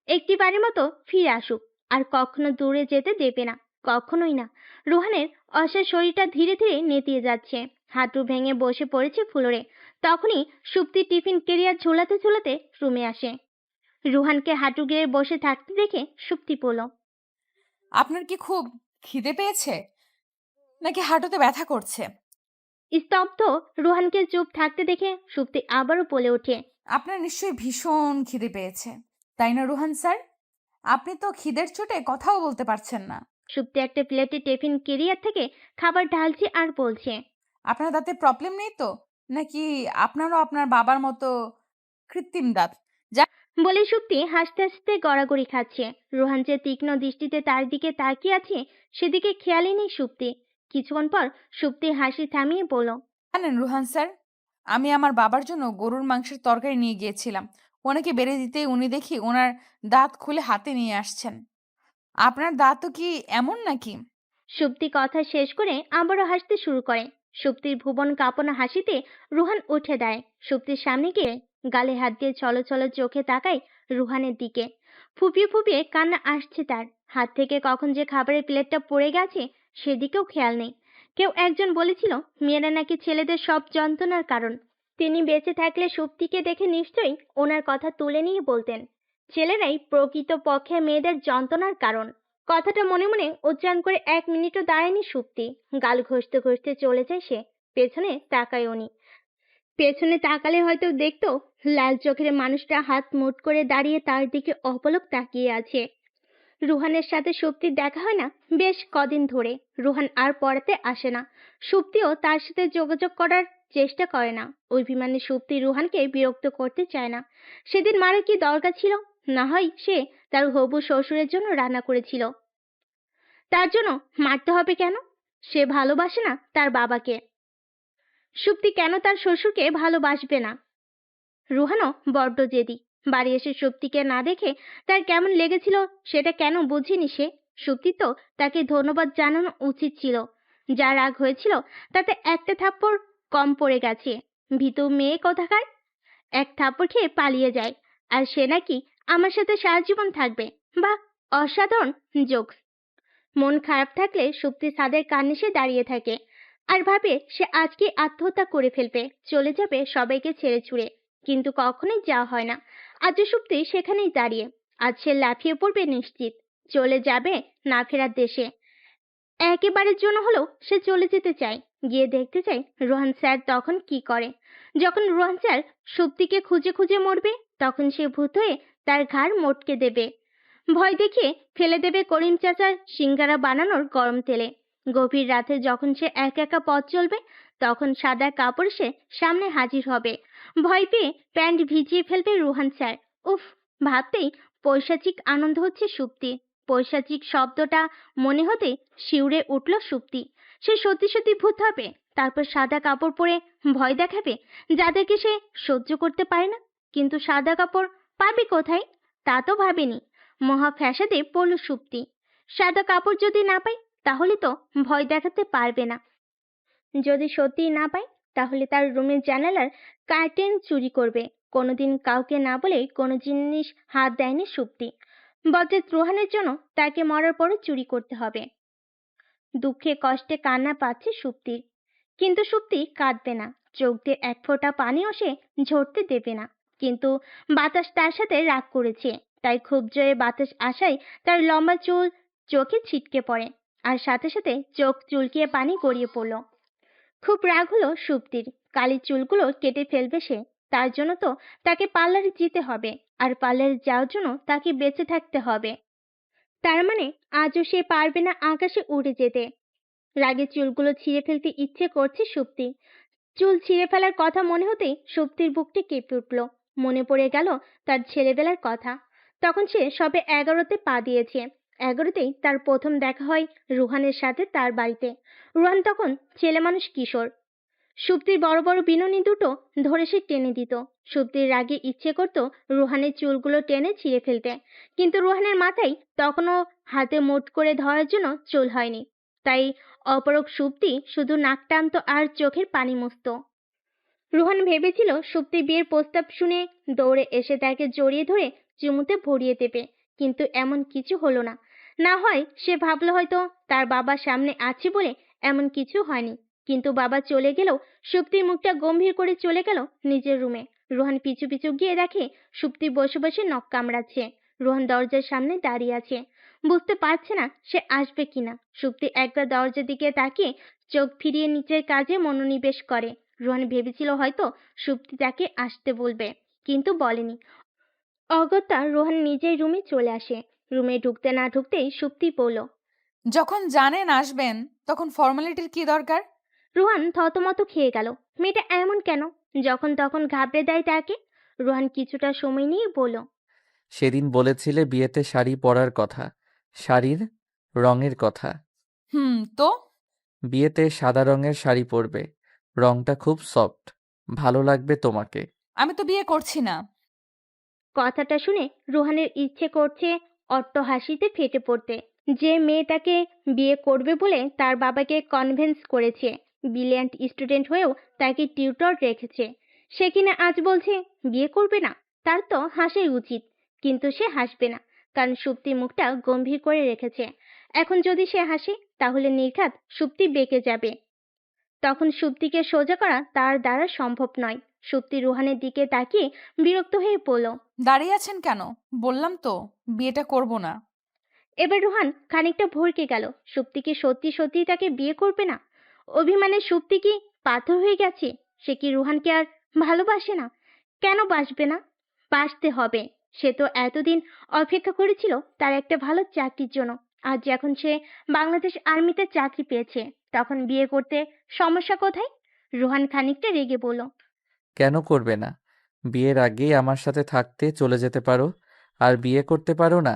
একটিবারের মতো ফিরে আসুক, আর কখনো দূরে যেতে দেবে না, কখনোই না। রুহানের অসার শরীরটা ধীরে ধীরে নেতিয়ে যাচ্ছে, হাঁটু ভেঙে বসে পড়েছে ফ্লোরে। তখনই সুপ্তি টিফিন কেরিয়ার ঝোলাতে ঝোলাতে রুমে আসে। রুহানকে হাঁটু গেড়ে বসে থাকতে দেখে সুপ্তি বলল, আপনার কি খুব খিদে পেয়েছে নাকি হাঁটুতে ব্যথা করছে? স্তব্ধ রুহানকে চুপ থাকতে দেখে সুপ্তি আবারও বলে ওঠে, আপনার নিশ্চয়ই ভীষণ খিদে পেয়েছে, তাই না রোহান স্যার? আপনি তো খিদের চোটে কথাও বলতে পারছেন না। সুপ্তি একটা প্লেটে টিফিন কেরিয়ার থেকে খাবার ঢালছে আর বলছে, আপনার দাঁতে প্রবলেম নেই তো, নাকি আপনারও আপনার বাবার মতো কৃত্রিম দাঁত? বলে সুপ্তি হাসতে হাসতে গড়াগড়ি খাচ্ছে। রুহান যে তীক্ষ্ণ দৃষ্টিতে তার দিকে তাকিয়ে আছে সেদিকে খেয়ালই নেই সুপ্তি। কিছুক্ষণ পর সুপ্তি হাসি থামিয়ে বলল, জানেন রুহান স্যার, আমি আমার বাবার জন্য গরুর মাংসের তরকারি নিয়ে গিয়েছিলাম। ওনাকে বেড়ে দিতেই উনি দেখি ওনার দাঁত খুলে হাতে নিয়ে আসছেন। আপনার দাঁতও কি এমন নাকি? সুপ্তি কথা শেষ করে আবারও হাসতে শুরু করে। সুপ্তির ভুবন কাঁপানো হাসিতে রুহান উঠে দেয়, সুপ্তির সামনে গিয়ে গালে হাত দিয়ে ছলো ছলো চোখে তাকায় রুহানের দিকে। ফুপিয়ে ফুপিয়ে কান্না আসছে তার। হাত থেকে কখন যে খাবারের প্লেটটা পড়ে গেছে সেদিকেও খেয়াল নেই। কেউ একজন বলেছিল মেয়েরা নাকি ছেলেদের সব যন্ত্রণার কারণ। তিনি বেঁচে থাকলে সুপ্তিকে দেখে নিশ্চয়ই ওনার কথা তুলে নিয়ে বলতেন, ছেলেরাই প্রকৃত পক্ষে মেয়েদের যন্ত্রণার কারণ। কথাটা মনে মনে উচ্চারণ করে 1 মিনিটও দাঁড়ায়নি সুপ্তি। গাল ঘষতে ঘষতে চলে যায় সে। পেছনে তাকায় উনি। পেছনে তাকালে হয়তো দেখতো লাল চোখের মানুষটা হাত মুঠ করে দাঁড়িয়ে তার দিকে অপলক তাকিয়ে আছে। রুহানের সাথে সুপ্তির দেখা হয় না বেশ কদিন ধরে। রুহান আর পড়াতে আসে না, সুপ্তিও তার সাথে যোগাযোগ করার চেষ্টা করে না। অভিমানী সুপ্তি রুহানকে বিরক্ত করতে চায় না। সেদিন মারের কি দরকার ছিল? না হয় সে তার হবু শ্বশুরের জন্য রান্না করেছিল, তার জন্য মারতে হবে কেন? সে ভালোবাসে না তার বাবাকে, সুপ্তি কেন তার শ্বশুরকে ভালোবাসবে না? রুহানও বড্ড জেদি। বাড়ি এসে সুপ্তিকে না দেখে তার কেমন লেগেছিল সেটা কেন বুঝেনি সে? সুপ্তি তো তাকে ধন্যবাদ জানানো উচিত ছিল। যা রাগ হয়েছিল তাতে একটা থাপ্পড় কম পড়ে গেছে। ভীতু মেয়ে কোথাকার, এক থাপ্পড় খেয়ে পালিয়ে যায়, আর সে নাকি আমার সাথে সারা জীবন থাকবে। বাহ, অসাধারণ জোকস। মন খারাপ থাকলে সুপ্তি ছাদের কার্নিশে দাঁড়িয়ে থাকে আর ভাবে সে আজকে আত্মহত্যা করে ফেলবে, চলে যাবে সবাইকে ছেড়ে ছুড়ে। কিন্তু কখনোই যাওয়া হয় না। আজও সুপ্তি সেখানেই দাঁড়িয়ে। আজ সে লাফিয়ে পড়বে নিশ্চিত, চলে যাবে না ফেরার দেশে। একেবারের জন্য হলেও সে চলে যেতে চায়, গিয়ে দেখতে চায় রোহান স্যার তখন কি করে। যখন রোহান স্যার সুপ্তিকে খুঁজে খুঁজে মরবে, তখন সে ভূত হয়ে তার ঘাড় মটকে দেবে, ভয় দেখিয়ে ফেলে দেবে করিম চাচার সিঙ্গারা বানানোর গরম তেলে। গভীর রাতে যখন সে একা একা পথ চলবে, তখন সাদা কাপড় সে সামনে হাজির হবে। ভয় পেয়ে প্যান্ট ভিজিয়ে ফেলবে রুহান স্যার। উফ, ভাবতেই পৈশাচিক আনন্দ হচ্ছে সুপ্তি। পৈশাচিক শব্দটা মনে হতে শিউরে উঠল সুপ্তি। সে সত্যি সত্যি ভূত হবে, তারপর সাদা কাপড় পরে ভয় দেখাবে যাদেরকে সে সহ্য করতে পারে না। কিন্তু সাদা কাপড় পাবে কোথায়? তা তো ভাবেনি। মহা ফ্যাসাদে পড়ল সুপ্তি। সাদা কাপড় যদি না পায় তাহলে তো ভয় দেখাতে পারবে না। যদি সত্যিই না পায় তাহলে তার রুমের জানালার কার্টেন চুরি করবে। কোনোদিন কাউকে না বলে কোনো জিনিস হাত দেয়নি সুপ্তি। বজ্রের রোহানের জন্য তাকে মরার পরও চুরি করতে হবে। দুঃখে কষ্টে কান্না পাচ্ছে সুপ্তির, কিন্তু সুপ্তি কাঁদবে না। চোখ দিয়ে এক ফোঁটা পানিও সে ঝরতে দেবে না। কিন্তু বাতাস তার সাথে রাগ করেছে, তাই খুব জোরে বাতাস আসায় তার লম্বা চুল চোখে ছিটকে পড়ে, আর সাথে সাথে চোখ চুলকিয়ে পানি গড়িয়ে পড়ল। খুব রাগ হলো সুপ্তির। কালি চুলগুলো কেটে ফেলবে সে। তার জন্য তো তাকে পার্লারে যেতে হবে, আর পার্লারে যাওয়ার জন্য তাকে বেঁচে থাকতে হবে। তার মানে আজও সে পারবে না আকাশে উড়ে যেতে। রাগে চুলগুলো ছিঁড়ে ফেলতে ইচ্ছে করছে সুপ্তি। চুল ছিঁড়ে ফেলার কথা মনে হতেই সুপ্তির বুকটি কেঁপে উঠল। মনে পড়ে গেল তার ছেলেবেলার কথা। তখন সে সবে 11তে পা দিয়েছে, 11তেই তার প্রথম দেখা হয় রুহানের সাথে তার বাড়িতে। রুহান তখন ছেলে মানুষ, কিশোর। সুপ্তির বড় বড় বিনুনি দুটো ধরে সে টেনে দিত। সুপ্তির রাগে ইচ্ছে করত রুহানের চুলগুলো টেনে ছিঁড়ে ফেলতে, কিন্তু রুহানের মাথায় তখনও হাতে মুঠ করে ধরার জন্য চুল হয়নি। তাই অপরক সুপ্তি শুধু নাক টানতো আর চোখের পানি মুছতো। রুহান ভেবেছিল সুপ্তি বিয়ের প্রস্তাব শুনে দৌড়ে এসে তাকে জড়িয়ে ধরে চুমুতে ভরিয়ে দেবে, কিন্তু এমন কিছু হলো না। না হয় সে ভাবলো হয়তো তার বাবা সামনে আছে বলে এমন কিছু হয়নি। কিন্তু বাবা চলে গেলেও সুপ্তির মুখটা গম্ভীর করে চলে গেল নিজের রুমে। রোহান পিছু পিছু গিয়ে দেখে সুপ্তি বসে বসে নখ কামড়াচ্ছে। রোহান দরজার সামনে দাঁড়িয়ে আছে, বুঝতে পারছে না সে আসবে কিনা। সুপ্তি একবার দরজার দিকে তাকিয়ে চোখ ফিরিয়ে নিচের কাজে মনোনিবেশ করে। রোহান ভেবেছিল হয়তো সুপ্তি তাকে আসতে বলবে, কিন্তু বলেনি। অগত্যা রোহান নিজেই রুমে চলে আসে। রুমে ঢুকতে না ঢুকতেই সুপ্তি বলল। যখন জানেন আসবেন তখন ফর্মালিটির কি দরকার? রোহান থতমত খেয়ে গেল। মেয়েটা এমন কেন? যখন তখন ঘাবড়ে দেয় তাকে। রোহান কিছুটা সময় নিয়ে বলল। সেদিন বলেছিলে বিয়েতে শাড়ি পরার কথা, শাড়ির রঙের কথা। তো বিয়েতে সাদা রঙের শাড়ি পরবে, রংটা খুব সফট, ভালো লাগবে তোমাকে। আমি তো বিয়ে করছি না। কথাটা শুনে রোহানের ইচ্ছে করছে অট্ট হাসিতে ফেটে পড়তে। যে মেয়ে তাকে বিয়ে করবে বলে তার বাবাকে কনভিন্স করেছে, ব্রিলিয়ান্ট স্টুডেন্ট হয়েও তাকে টিউটর রেখেছে, সে কিনা আজ বলছে বিয়ে করবে না। তার তো হাসাই উচিত, কিন্তু সে হাসবে না, কারণ সুপ্তি মুখটা গম্ভীর করে রেখেছে। এখন যদি সে হাসে তাহলে নির্ঘাত সুপ্তি বেঁকে যাবে। তখন সুপ্তিকে সোজা করা তার দ্বারা সম্ভব নয়। সুপ্তি রোহানের দিকে তাকিয়ে বিরক্ত হয়ে পড়ল। দাঁড়িয়ে আছেন কেন? বললাম তো বিয়েটা করব না। এবার রোহান খানিকটা ভড়কে গেল। সুপ্তি কি সত্যি সত্যি তাকে বিয়ে করবে না? অভিমানে সুপ্তি কি পাথর হয়ে গেছে? সে কি রোহানকে আর ভালোবাসে না? কেন বাসবে না? বাসতে হবে। সে তো এতদিন অপেক্ষা করেছিল তার একটা ভালো চাকরির জন্য। আজ যখন সে বাংলাদেশ আর্মিতে চাকরি পেয়েছে, তখন বিয়ে করতে সমস্যা কোথায়? রোহান খানিকটা রেগে বলল। কেন করবে না? বিয়ের আগেই আমার সাথে থাকতে চলে যেতে পারো, আর বিয়ে করতে পারো না?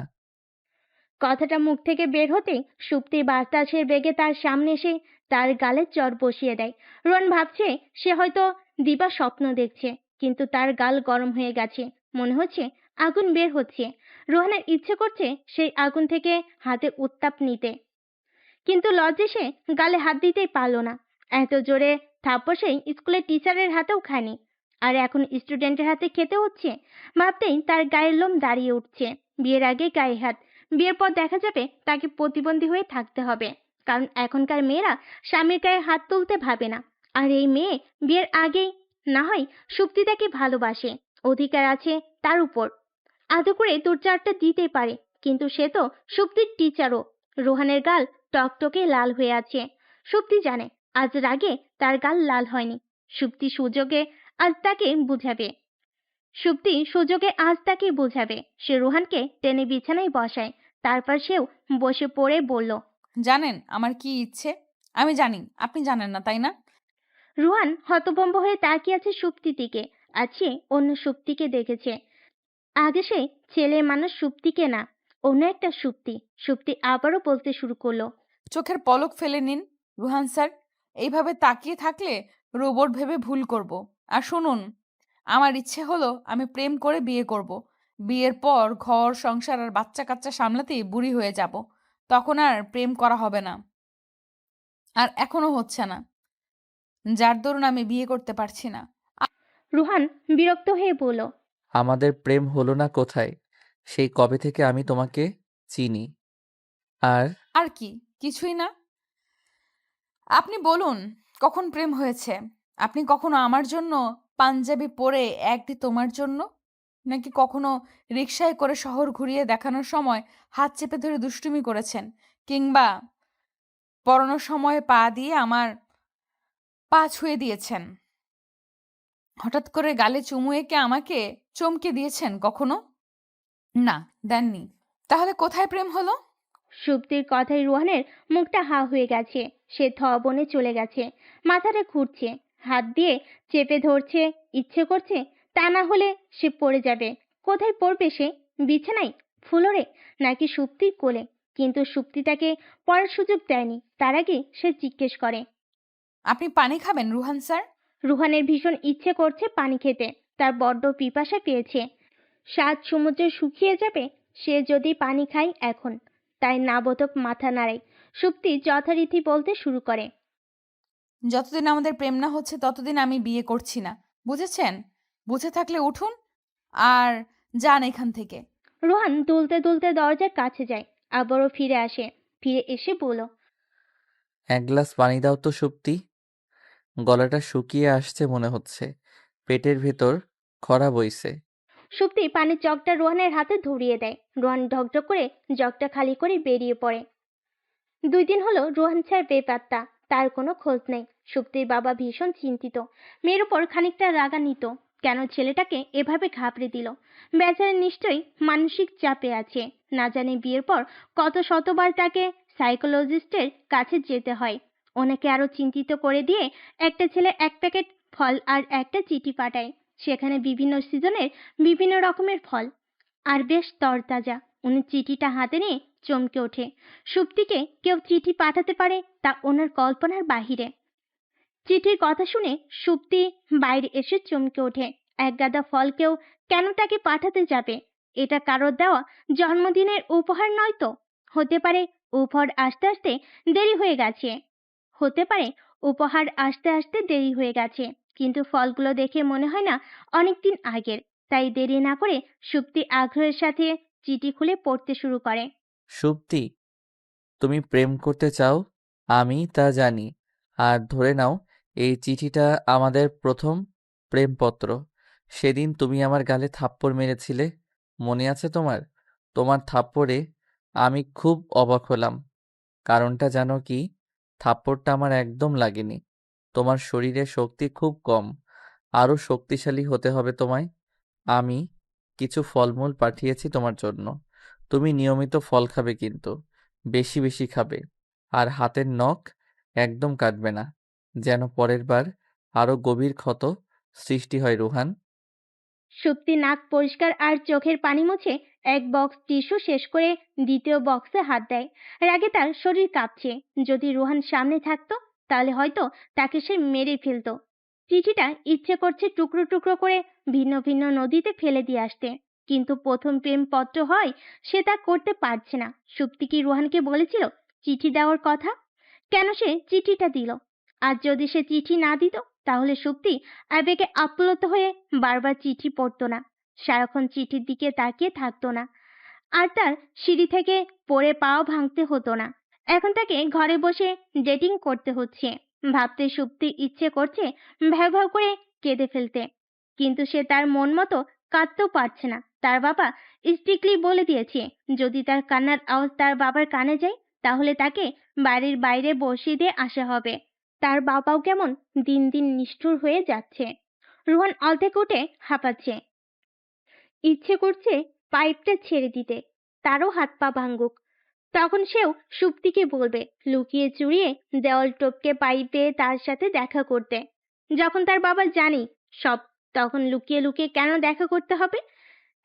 কথাটা মুখ থেকে বের হতেই সুপ্তি বাতাসের বেগে তার সামনে এসে তার গালে চড় বসিয়ে দেয়। রোহন ভাবছে সে হয়তো দিবা স্বপ্ন দেখছে, কিন্তু তার গাল গরম হয়ে গেছে, মনে হচ্ছে আগুন বের হচ্ছে। রোহানের ইচ্ছে করছে সেই আগুন থেকে হাতে উত্তাপ নিতে, কিন্তু লজ্জে সে গালে হাত দিতেই পারলো না। এত জোরে থাপ্পড় সেই স্কুলের টিচারের হাতেও খায়নি, আর এখন স্টুডেন্টের হাতে খেতে হচ্ছে। ভাবতেই তার গায়ের লোম দাঁড়িয়ে উঠছে। বিয়ের আগে গায়ে হাত, বিয়ের পর দেখা যাবে তাকে প্রতিবন্ধী হয়ে থাকতে হবে, কারণ এখনকার মেয়েরা স্বামীর গায়ে হাত তুলতে ভাবে না। আর এই মেয়ে বিয়ের আগেই না হয় সুপ্তি তাকে ভালোবাসে, অধিকার আছে তার উপর, আদর করে দু চারটা দিতেই পারে, কিন্তু সে তো সুপ্তির টিচারও। রোহানের গাল টকটকে লাল হয়ে আছে। সুপ্তি জানে আজ রাগে তার গাল লাল হয়নি। সুপ্তি সুযোগে আজ তাকে বুঝাবে। সুপ্তি সুযোগে আজ তাকে বুঝাবে। সে রোহানকে টেনে বিছানায় বসায়, তারপর সেও বসে পড়ে বলল। জানেন আমার কি ইচ্ছে? আমি জানি আপনি জানেন না, তাই না? রোহান হতভম্ব হয়ে তাকিয়ে আছে সুপ্তির দিকে। আছে অন্য সুপ্তিকে দেখেছে। আগে সে ছেলে মানুষ সুপ্তিকে না, অন্য একটা সুপ্তি। সুপ্তি আবারও বলতে শুরু করলো। চোখের পলক ফেলে নিন রুহান স্যার। এইভাবে তাকিয়ে থাকলে রোবট ভেবে ভুল করব। আর শুনুন, আমার ইচ্ছে হলো আমি প্রেম করে বিয়ে করব। বিয়ের পর ঘর সংসার আর বাচ্চা কাচ্চা সামলাতেই বুড়ি হয়ে যাব। তখন আর প্রেম করা হবে না, আর এখনো হচ্ছে না, যার দরুন আমি বিয়ে করতে পারছি না। রোহান বিরক্ত হয়ে বলল। আমাদের প্রেম হলো না কোথায়? সেই কবে থেকে আমি তোমাকে চিনি। আর আর কি? কিছুই না। আপনি বলুন, কখন প্রেম হয়েছে? আপনি কখনো আমার জন্য পাঞ্জাবি পরে একটি তোমার জন্য, নাকি কখনো রিকশায় করে শহর ঘুরিয়ে দেখানোর সময় হাত চেপে ধরে দুষ্টুমি করেছেন, কিংবা পড়ানোর সময় পা দিয়ে আমার পা ছুঁয়ে দিয়েছেন, হঠাৎ করে গালে চুমু এঁকে আমাকে চমকে দিয়েছেন কখনো? না, দেননি। তাহলে কোথায় প্রেম হলো? সুপ্তির কথায় রোহানের মুখটা হা হয়ে গেছে। সে বনে চলে গেছে, মাথাটা ঘুরছে, হাত দিয়ে চেপে ধরছে, ইচ্ছে করছে তা না হলে সে পড়ে যাবে। কোথায় পড়বে সে? বিছানায়, ফ্লোরে, নাকি সুপ্তির কোলে? কিন্তু সুপ্তি তাকে পড়ার সুযোগ দেয়নি। তার আগে সে জিজ্ঞেস করে, আপনি পানি খাবেন রুহান স্যার? রুহানের ভীষণ ইচ্ছে করছে পানি খেতে। তার বড্ড পিপাসা পেয়েছে। ৭ সমুদ্রে শুকিয়ে যাবে সে যদি পানি খায় এখন। তাই নাবোধক মাথা নাড়ায়। সুপ্তি যথারীতি বলতে শুরু করে, যতদিন আমাদের প্রেম না হচ্ছে ততদিন আমি বিয়ে করছি না, বুঝেছেন? বুঝে থাকলে উঠুন আর যান এখান থেকে। রোহান দুলতে দুলতে দরজার কাছে যায়, আবারও ফিরে আসে। ফিরে এসে বলল, এক গ্লাস পানি দাও তো সুপ্তি। গলাটা শুকিয়ে আসছে মনে হচ্ছে। পেটের ভেতর খরা বইছে। সুপ্তি পানির জগটা রোহানের হাতে ধরিয়ে দেয়। রোহান ঢকঢক করে জগটা খালি করে বেরিয়ে পড়ে। ২ দিন হলো রোহান স্যার বেপাত্তা। তার কোনো খোঁজ নেই। সুপ্তির বাবা ভীষণ চিন্তিত। মেয়ের উপর খানিকটা রাগান্বিত। কেন ছেলেটাকে এভাবে ঘাবড়ে দিল? বেচারা নিশ্চয়ই মানসিক চাপে আছে। না জানি বিয়ের পর কত শতবার তাকে সাইকোলজিস্টের কাছে যেতে হয়। ওনাকে আরো চিন্তিত করে দিয়ে একটা ছেলে এক প্যাকেট ফল আর একটা চিঠি পাঠায়। সেখানে বিভিন্ন সিজনের বিভিন্ন রকমের ফল আর বেশ তরতাজা। উনি চিঠিটা হাতে নিয়ে চমকে ওঠে। সুপ্তিকে কেউ চিঠি পাঠাতে পারে তা ওনার কল্পনার বাহিরে। চিঠির কথা শুনে সুপ্তি বাইরে এসে চমকে ওঠে। এক গাদা ফল কেউ কেন তাকে পাঠাতে যাবে? এটা কারোর দেওয়া জন্মদিনের উপহার নয় তো? হতে পারে উপহার আসতে আসতে দেরি হয়ে গেছে। হতে পারে উপহার আসতে আসতে দেরি হয়ে গেছে, কিন্তু ফলগুলো দেখে মনে হয় না অনেকদিন আগের। তাই দেরি না করে সুপ্তি আগ্রহের সাথে চিঠি খুলে পড়তে শুরু করে। সুপ্তি, তুমি প্রেম করতে চাও, আমি তা জানি। আর ধরে নাও এই চিঠিটা আমাদের প্রথম প্রেমপত্র। সেদিন তুমি আমার গালে থাপ্পড় মেরেছিলে, মনে আছে তোমার? তোমার থাপ্পড়ে আমি খুব অবাক হলাম। কারণটা জানো কি? থাপ্পড়টা আমার একদম লাগেনি। তোমার শরীরে শক্তি খুব কম। আরো শক্তিশালী হতে হবে তোমায়। আমি কিছু ফলমূল পাঠিয়েছি তোমার জন্য। তুমি নিয়মিত ফল খাবে কিন্তু বেশি বেশি খাবে। আর হাতের নখ একদম কাটবে না, যেন পরের বার আরো গভীর ক্ষত সৃষ্টি হয় রুহান। সুপ্তি নাক পরিষ্কার আর চোখের পানি মুছে এক বক্স টিস্যু শেষ করে দ্বিতীয় বক্সে হাত দেয়। রাগে তার শরীর কাঁপছে। যদি রোহান সামনে থাকতো তাহলে হয়তো তাকে সে মেরে ফেলতো। চিঠিটা ইচ্ছে করছে টুকরো টুকরো করে ভিন্ন ভিন্ন নদীতে ফেলে দিয়ে আসতে, কিন্তু প্রথম প্রেম পত্র হয়, সে তা করতে পারছে না। সুপ্তি কি রোহানকে বলেছিল চিঠি দেওয়ার কথা? কেন সে চিঠিটা দিল? আর যদি সে চিঠি না দিত তাহলে সুপ্তি আবেগে আপ্লুত হয়ে বারবার চিঠি পড়তো না, সারাক্ষণ চিঠির দিকে তাকিয়ে থাকতো না। আর তার সিঁড়ি থেকে পড়ে পাও ভাঙতে হতো না। এখন তাকে ঘরে বসে ডেটিং করতে হচ্ছে। ভাবতে সুপ্তির ইচ্ছে করছে ভ্যাউ ভ্যাউ করে কেঁদে ফেলতে, কিন্তু সে তার মন মতো কাঁদতেও পারছে না। তার বাবা স্ট্রিক্টলি বলে দিয়েছে যদি তার কান্নার আওয়াজ তার বাবার কানে যায় তাহলে তাকে বাড়ির বাইরে বসিয়ে দিয়ে আসা হবে। তার বাবাও কেমন দিন দিন নিষ্ঠুর হয়ে যাচ্ছে। রোহান অর্ধেক উঠে হাঁপাচ্ছে। ইচ্ছে করছে পাইপটা ছেড়ে দিতে, তারও হাত পা ভাঙুক। তখন সেও সুপ্তিকে বলবে লুকিয়ে চুরিয়ে দেওয়াল টপকে পাইপে তার সাথে দেখা করতে। যখন তার বাবা জানি সব, তখন লুকিয়ে লুকিয়ে কেন দেখা করতে হবে?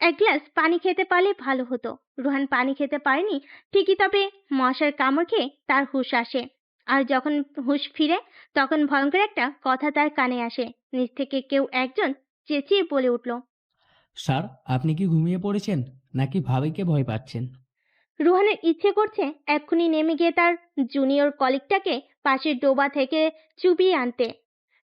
এক গ্লাস পানি খেতে পারলে ভালো হতো। রোহান পানি খেতে পারেনি ঠিকই, তবে মশার কামড় খেয়ে তার হুঁশ আসে। আর যখন হুঁশ ফিরে তখন ভয়ঙ্কর একটা কথা তার কানে আসে। নিচ থেকে কেউ একজন চেঁচিয়ে বলে উঠল, স্যার, আপনি কি ঘুমিয়ে পড়েছেন নাকি ভাবিকে ভয় পাচ্ছেন? রুহানের ইচ্ছে করছে এক্ষুনি নেমে গিয়ে তার জুনিয়র কলিগটাকে পাশের ডোবা থেকে চুবিয়ে আনতে।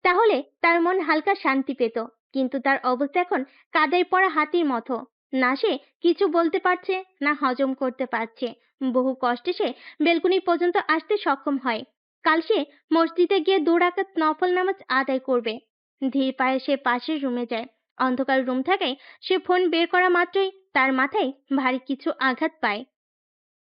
তাহলে তার মন হালকা শান্তি পেত। কিন্তু তার অবস্থা এখন কাদায় পড়া হাতির মতো। না সে কিছু বলতে পারছে, না হজম করতে পারছে। বহু কষ্টে সে বেলকুনি পর্যন্ত আসতে সক্ষম হয়। কাল সে মসজিদে গিয়ে ২ রাকাত নফল নামাজ আদায় করবে। ধীর পায়ে সে পাশের রুমে যায়। অন্ধকার রুম থাকায় সে ফোন বের করা মাত্রই তার মাথায় ভারী কিছু আঘাত পায়।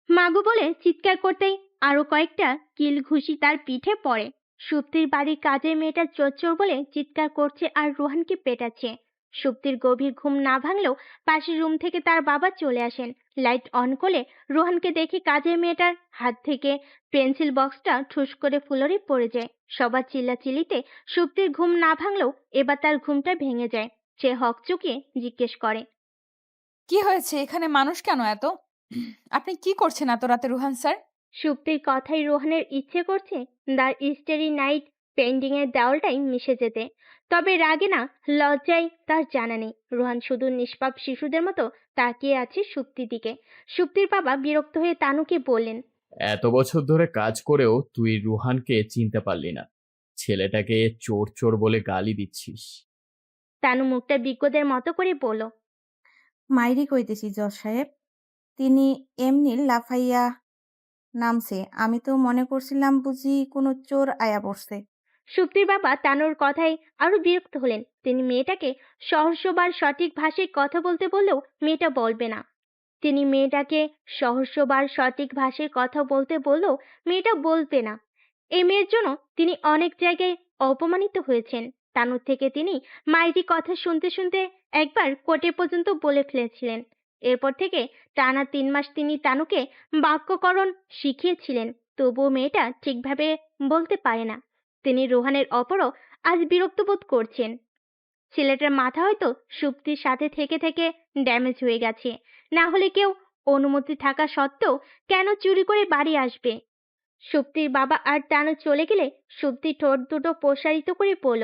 মাগো বলে চিৎকার করতেই আরো কয়েকটা কিল ঘুষি তার পিঠে পড়ে। সুপ্তির বাড়ির কাজের মেয়েটা চোর বলে চিৎকার করছে আর রোহানকে পেটাচ্ছে। সুপ্তির গভীর ঘুম না ভাঙলেও পাশের রুম থেকে তার বাবা চলে আসেন। লাইট অন করে রোহানকে দেখে কাজের মেয়েটার হাত থেকে পেন্সিল বক্সটা ঠুস করে ফ্লোরে পড়ে যায়। সবার চিল্লাচিল্লিতে সুপ্তির ঘুম না ভাঙলেও এবার তার ঘুমটা ভেঙে যায়। সে হকচকিয়ে জিজ্ঞেস করে, কি হয়েছে? এখানে মানুষ কেন এত? আপনি কি করছেন এত রাতে রুহান স্যার? সুপ্তির কথায় রোহানের ইচ্ছে করছে দ্য স্টারি নাইট পেন্ডিং এর দেওয়ালটাই মিশে যেতে, তবে রাগে না লজ্জায় তার জানা নেই। রোহান শুধু নিষ্পাপ শিশুদের মতো তাকিয়ে আছে সুপ্তির দিকে। সুপ্তির বাবা বিরক্ত হয়ে তানুকে বললেন, এত বছর ধরে কাজ করেও তুই রুহানকে চিনতে পারলি না, ছেলেটাকে চোর চোর বলে গালি দিচ্ছিস। তানু মুখটা বিজ্ঞদের মতো করে বলল, মাইরি কইতেছি জজ সাহেব, তিনি এমনি লাফাইয়া নামছে, আমি তো মনে করছিলাম বুঝি কোনো চোর আয়া পড়ছে। সুপ্তির বাবা তানুর কথায় আরো বিরক্ত হলেন। তিনি মেয়েটাকে সহস্রবার সঠিক ভাষায় কথা বলতে বললেও মেয়েটা বলবে না। তিনি মেয়েটাকে সহস্রবার সঠিক ভাষায় কথা বলতে বললেও মেয়েটা বলবে না। এই মেয়ের জন্য তিনি অনেক জায়গায় অপমানিত হয়েছেন। তানুর থেকে তিনি মাইরি কথা শুনতে শুনতে একবার কোর্টে পর্যন্ত বলে ফেলেছিলেন। এরপর থেকে টানা 3 মাস তিনি তানুকে বাক্যকরণ শিখিয়েছিলেন, তবুও মেয়েটা ঠিকভাবে বলতে পারে না। তিনি রোহানের অপরও আজ বিরক্ত বোধ করছেন। ছেলেটার মাথা হয়তো সুপ্তির সাথে থেকে থেকে ড্যামেজ হয়ে গেছে, না হলে কেউ অনুমতি থাকা সত্ত্বেও কেন চুরি করে বাড়ি আসবে। সুপ্তির বাবা আর টানু চলে গেলে সুপ্তি ঠোঁট দুটো প্রসারিত করে বলল,